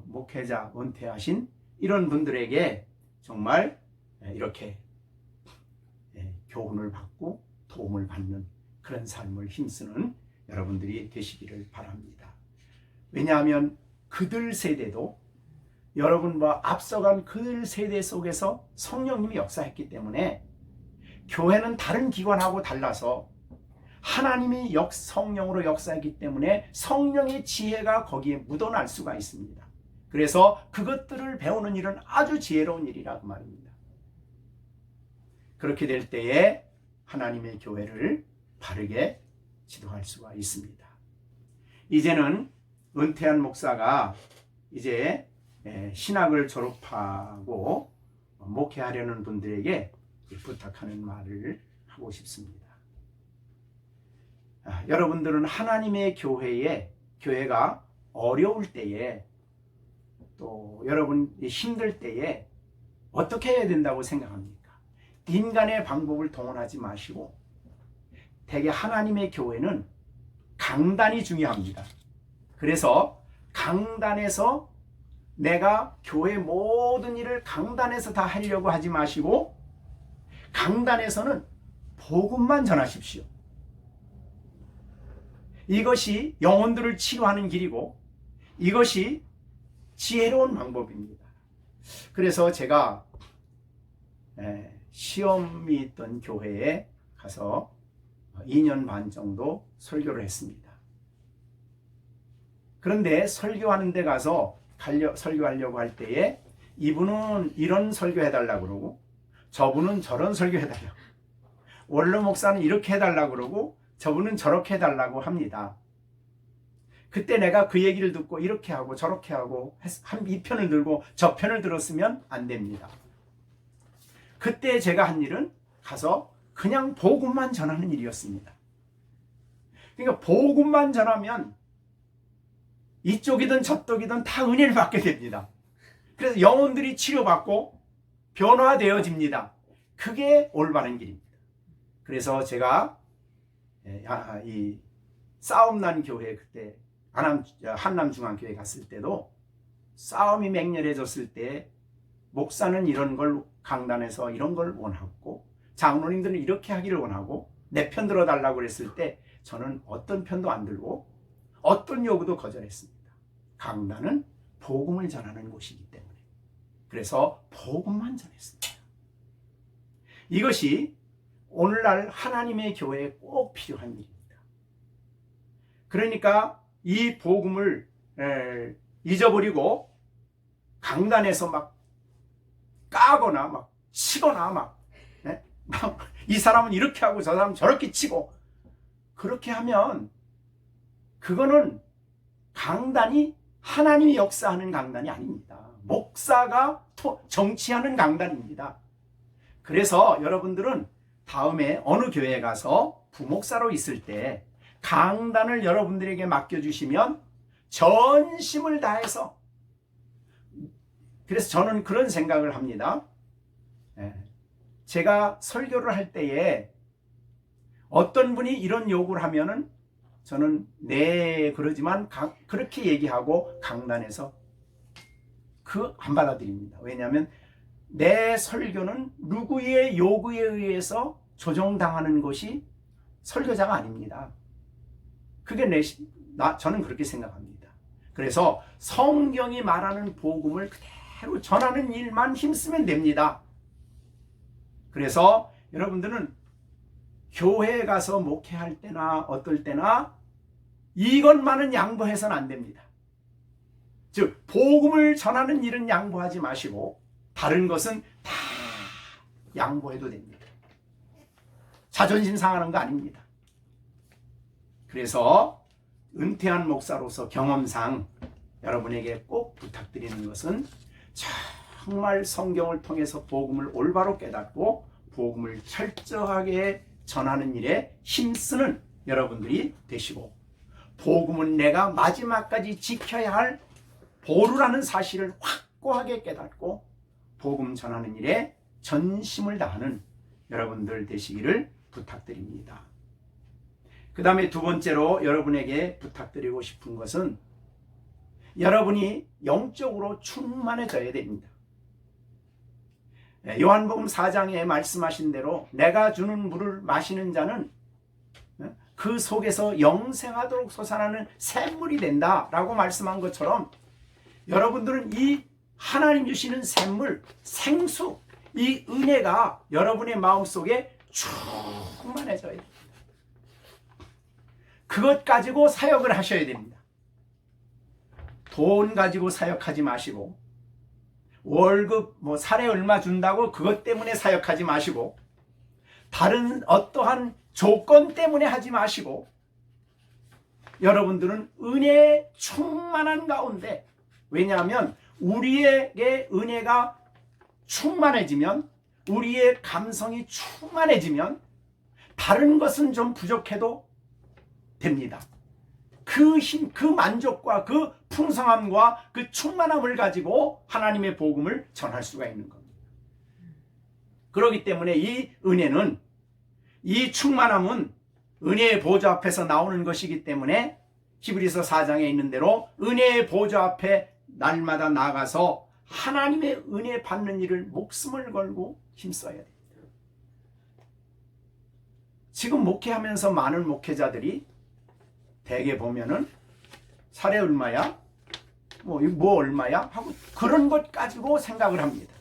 목회자 은퇴하신 이런 분들에게 정말 이렇게 교훈을 받고 도움을 받는 그런 삶을 힘쓰는 여러분들이 되시기를 바랍니다. 왜냐하면 그들 세대도 여러분과 앞서간 그 세대 속에서 성령님이 역사했기 때문에 교회는 다른 기관하고 달라서 하나님이 성령으로 역사했기 때문에 성령의 지혜가 거기에 묻어날 수가 있습니다. 그래서 그것들을 배우는 일은 아주 지혜로운 일이라고 말입니다. 그렇게 될 때에 하나님의 교회를 바르게 지도할 수가 있습니다. 이제는 은퇴한 목사가 이제 신학을 졸업하고 목회하려는 분들에게 부탁하는 말을 하고 싶습니다. 여러분들은 하나님의 교회가 어려울 때에 또 여러분이 힘들 때에 어떻게 해야 된다고 생각합니까? 인간의 방법을 동원하지 마시고 대개 하나님의 교회는 강단이 중요합니다. 그래서 강단에서 내가 교회 모든 일을 강단에서 다 하려고 하지 마시고 강단에서는 복음만 전하십시오. 이것이 영혼들을 치유하는 길이고 이것이 지혜로운 방법입니다. 그래서 제가 시험이 있던 교회에 가서 2년 반 정도 설교를 했습니다. 그런데 설교하는 데 가서 설교하려고 할 때에 이분은 이런 설교해달라고 그러고 저분은 저런 설교해달라고, 원로 목사는 이렇게 해달라고 그러고 저분은 저렇게 해달라고 합니다. 그때 내가 그 얘기를 듣고 이렇게 하고 저렇게 하고 이 편을 들고 저 편을 들었으면 안 됩니다. 그때 제가 한 일은 가서 그냥 복음만 전하는 일이었습니다. 그러니까 복음만 전하면 이쪽이든 저쪽이든 다 은혜를 받게 됩니다. 그래서 영혼들이 치료받고 변화되어집니다. 그게 올바른 길입니다. 그래서 제가 이 싸움난 교회 그때 한남중앙교회 갔을 때도 싸움이 맹렬해졌을 때 목사는 이런 걸 강단에서 이런 걸 원하고 장로님들은 이렇게 하기를 원하고 내 편 들어달라고 그랬을 때 저는 어떤 편도 안 들고 어떤 요구도 거절했습니다. 강단은 복음을 전하는 곳이기 때문에. 그래서 복음만 전했습니다. 이것이 오늘날 하나님의 교회에 꼭 필요한 일입니다. 그러니까 이 복음을 잊어버리고 강단에서 막 까거나 막 치거나 이 사람은 이렇게 하고 저 사람은 저렇게 치고 그렇게 하면 그거는 강단이 하나님이 역사하는 강단이 아닙니다. 목사가 정치하는 강단입니다. 그래서 여러분들은 다음에 어느 교회에 가서 부목사로 있을 때 강단을 여러분들에게 맡겨주시면 전심을 다해서, 그래서 저는 그런 생각을 합니다. 제가 설교를 할 때에 어떤 분이 이런 요구를 하면은 저는 네 그러지만 그렇게 얘기하고 강단에서 안 받아들입니다. 왜냐하면 내 설교는 누구의 요구에 의해서 조정당하는 것이 설교자가 아닙니다. 그게 저는 그렇게 생각합니다. 그래서 성경이 말하는 복음을 그대로 전하는 일만 힘쓰면 됩니다. 그래서 여러분들은 교회에 가서 목회할 때나 어떨 때나 이것만은 양보해서는 안 됩니다. 즉 복음을 전하는 일은 양보하지 마시고 다른 것은 다 양보해도 됩니다. 자존심 상하는 거 아닙니다. 그래서 은퇴한 목사로서 경험상 여러분에게 꼭 부탁드리는 것은 정말 성경을 통해서 복음을 올바로 깨닫고 복음을 철저하게 전하는 일에 힘쓰는 여러분들이 되시고, 복음은 내가 마지막까지 지켜야 할 보루라는 사실을 확고하게 깨닫고 복음 전하는 일에 전심을 다하는 여러분들 되시기를 부탁드립니다. 그 다음에 두 번째로 여러분에게 부탁드리고 싶은 것은 여러분이 영적으로 충만해져야 됩니다. 요한복음 4장에 말씀하신 대로 내가 주는 물을 마시는 자는 그 속에서 영생하도록 솟아나는 샘물이 된다라고 말씀한 것처럼 여러분들은 이 하나님 주시는 샘물, 생수, 이 은혜가 여러분의 마음속에 충만해져야 됩니다. 그것 가지고 사역을 하셔야 됩니다. 돈 가지고 사역하지 마시고, 월급 사례 얼마 준다고 그것 때문에 사역하지 마시고, 다른 어떠한 조건 때문에 하지 마시고, 여러분들은 은혜에 충만한 가운데, 왜냐하면 우리에게 은혜가 충만해지면, 우리의 감성이 충만해지면 다른 것은 좀 부족해도 됩니다. 그 힘, 그 만족과 그 풍성함과 그 충만함을 가지고 하나님의 복음을 전할 수가 있는 겁니다. 그렇기 때문에 이 은혜는, 이 충만함은 은혜의 보좌 앞에서 나오는 것이기 때문에 히브리서 4장에 있는 대로 은혜의 보좌 앞에 날마다 나가서 하나님의 은혜 받는 일을 목숨을 걸고 힘써야 됩니다. 지금 목회하면서 많은 목회자들이 대개 보면은 사례 얼마야? 뭐 얼마야? 하고 그런 것 가지고 생각을 합니다.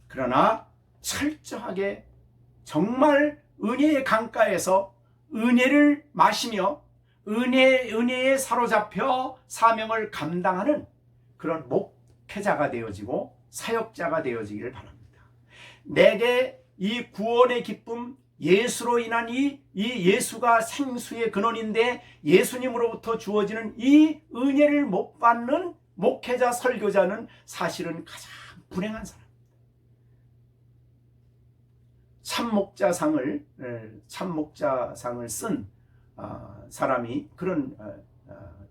그러나 철저하게 정말 은혜의 강가에서 은혜를 마시며 은혜에 사로잡혀 사명을 감당하는 그런 목회자가 되어지고 사역자가 되어지기를 바랍니다. 내게 이 구원의 기쁨, 예수로 인한 이 예수가 생수의 근원인데 예수님으로부터 주어지는 이 은혜를 못 받는 목회자, 설교자는 사실은 가장 불행한 사람. 참목자상을 쓴 사람이 그런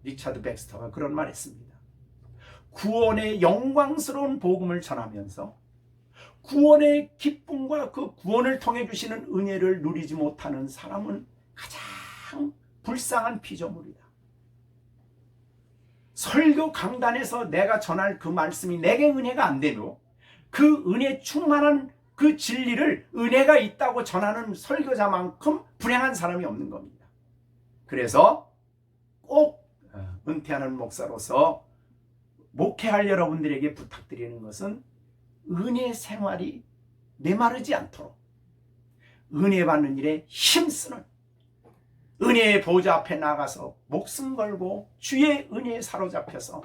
리차드 백스터가 그런 말 했습니다. 구원의 영광스러운 복음을 전하면서 구원의 기쁨과 그 구원을 통해 주시는 은혜를 누리지 못하는 사람은 가장 불쌍한 피조물이다. 설교 강단에서 내가 전할 그 말씀이 내게 은혜가 안 되며 그 은혜 충만한 그 진리를 은혜가 있다고 전하는 설교자만큼 불행한 사람이 없는 겁니다. 그래서 꼭 은퇴하는 목사로서 목회할 여러분들에게 부탁드리는 것은 은혜 생활이 메마르지 않도록 은혜 받는 일에 힘쓰는, 은혜의 보좌 앞에 나가서 목숨 걸고 주의 은혜에 사로잡혀서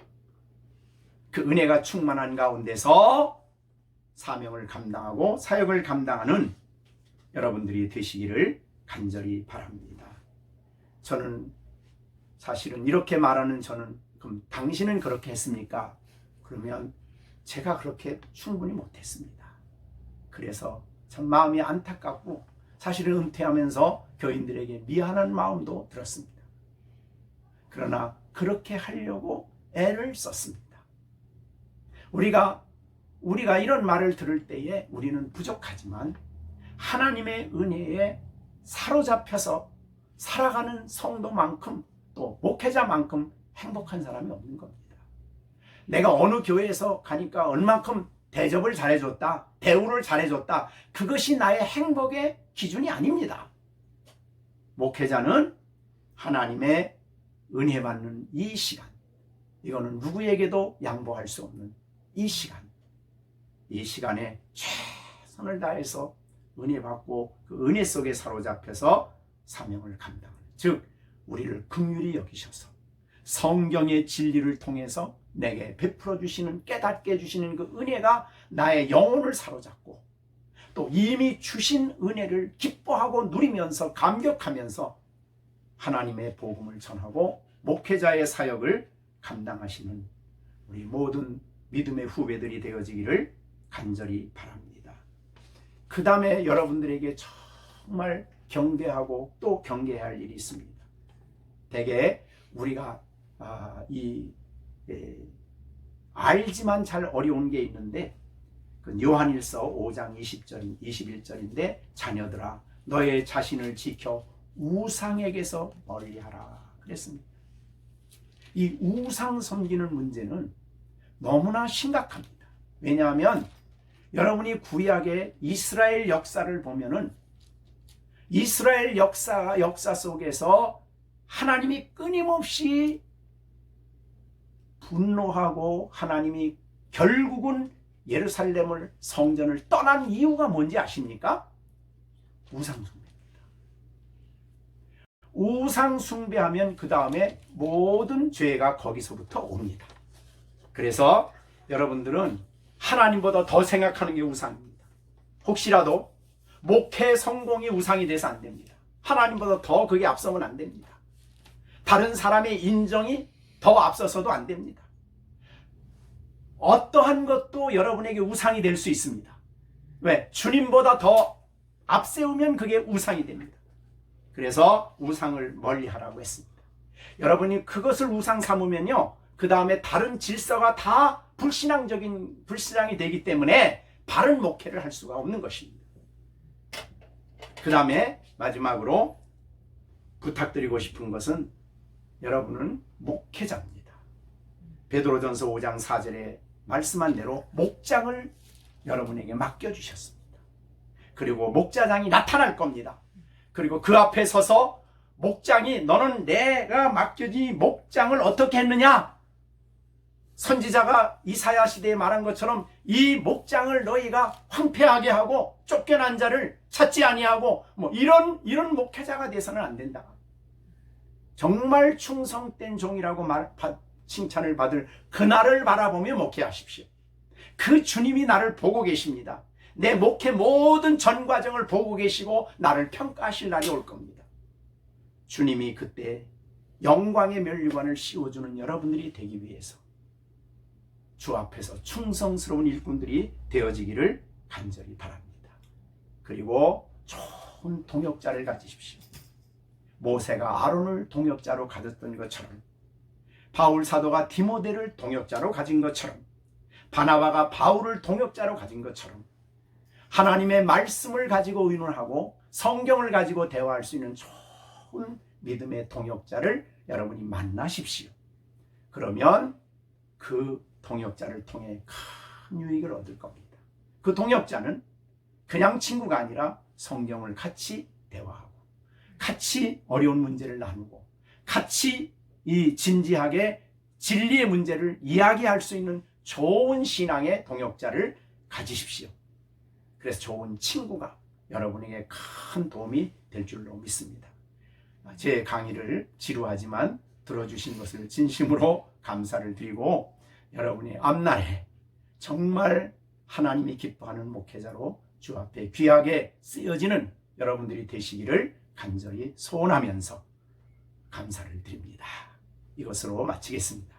그 은혜가 충만한 가운데서 사명을 감당하고 사역을 감당하는 여러분들이 되시기를 간절히 바랍니다. 저는 사실은 이렇게 말하는 저는, 그럼 당신은 그렇게 했습니까? 그러면 제가 그렇게 충분히 못했습니다. 그래서 참 마음이 안타깝고 사실은 은퇴하면서 교인들에게 미안한 마음도 들었습니다. 그러나 그렇게 하려고 애를 썼습니다. 우리가 이런 말을 들을 때에 우리는 부족하지만 하나님의 은혜에 사로잡혀서 살아가는 성도만큼 또 목회자만큼 행복한 사람이 없는 겁니다. 내가 어느 교회에서 가니까 얼만큼 대접을 잘해줬다, 대우를 잘해줬다, 그것이 나의 행복의 기준이 아닙니다. 목회자는 하나님의 은혜 받는 이 시간, 이거는 누구에게도 양보할 수 없는 이 시간에 최선을 다해서 은혜 받고 그 은혜 속에 사로잡혀서 사명을 감당하는, 즉 우리를 긍휼히 여기셔서 성경의 진리를 통해서 내게 베풀어 주시는, 깨닫게 해주시는 그 은혜가 나의 영혼을 사로잡고 또 이미 주신 은혜를 기뻐하고 누리면서 감격하면서 하나님의 복음을 전하고 목회자의 사역을 감당하시는 우리 모든 믿음의 후배들이 되어지기를 간절히 바랍니다. 그 다음에 여러분들에게 정말 경배하고 또 경계해야 할 일이 있습니다. 대개 우리가 알지만 잘 어려운 게 있는데, 그 요한일서 5장 20절, 21절인데 자녀들아 너의 자신을 지켜 우상에게서 멀리하라 그랬습니다. 이 우상 섬기는 문제는 너무나 심각합니다. 왜냐하면 여러분이 구약의 이스라엘 역사를 보면은 이스라엘 역사 속에서 하나님이 끊임없이 분노하고 하나님이 결국은 예루살렘을 성전을 떠난 이유가 뭔지 아십니까? 우상숭배입니다. 우상숭배하면 그 다음에 모든 죄가 거기서부터 옵니다. 그래서 여러분들은 하나님보다 더 생각하는 게 우상입니다. 혹시라도 목회 성공이 우상이 돼서 안 됩니다. 하나님보다 더 그게 앞서면 안 됩니다. 다른 사람의 인정이 더 앞서서도 안 됩니다. 어떠한 것도 여러분에게 우상이 될 수 있습니다. 왜? 주님보다 더 앞세우면 그게 우상이 됩니다. 그래서 우상을 멀리하라고 했습니다. 여러분이 그것을 우상 삼으면요, 그 다음에 다른 질서가 다 불신앙이 되기 때문에 바른 목회를 할 수가 없는 것입니다. 그 다음에 마지막으로 부탁드리고 싶은 것은 여러분은 목회자입니다. 베드로전서 5장 4절에 말씀한 대로 목장을 여러분에게 맡겨주셨습니다. 그리고 목자장이 나타날 겁니다. 그리고 그 앞에 서서 목장이 너는 내가 맡겨진 목장을 어떻게 했느냐? 선지자가 이사야 시대에 말한 것처럼 이 목장을 너희가 황폐하게 하고 쫓겨난 자를 찾지 아니하고 이런 목회자가 돼서는 안 된다. 정말 충성된 종이라고 칭찬을 받을 그날을 바라보며 목회하십시오. 그 주님이 나를 보고 계십니다. 내 목회 모든 전 과정을 보고 계시고 나를 평가하실 날이 올 겁니다. 주님이 그때 영광의 면류관을 씌워주는 여러분들이 되기 위해서 주 앞에서 충성스러운 일꾼들이 되어지기를 간절히 바랍니다. 그리고 좋은 동역자를 가지십시오. 모세가 아론을 동역자로 가졌던 것처럼, 바울 사도가 디모데를 동역자로 가진 것처럼, 바나바가 바울을 동역자로 가진 것처럼 하나님의 말씀을 가지고 의논하고 성경을 가지고 대화할 수 있는 좋은 믿음의 동역자를 여러분이 만나십시오. 그러면 그 동역자를 통해 큰 유익을 얻을 겁니다. 그 동역자는 그냥 친구가 아니라 성경을 같이 대화하고 같이 어려운 문제를 나누고 같이 이 진지하게 진리의 문제를 이야기할 수 있는 좋은 신앙의 동역자를 가지십시오. 그래서 좋은 친구가 여러분에게 큰 도움이 될 줄로 믿습니다. 제 강의를 지루하지만 들어주신 것을 진심으로 감사를 드리고 여러분의 앞날에 정말 하나님이 기뻐하는 목회자로 주 앞에 귀하게 쓰여지는 여러분들이 되시기를 간절히 소원하면서 감사를 드립니다. 이것으로 마치겠습니다.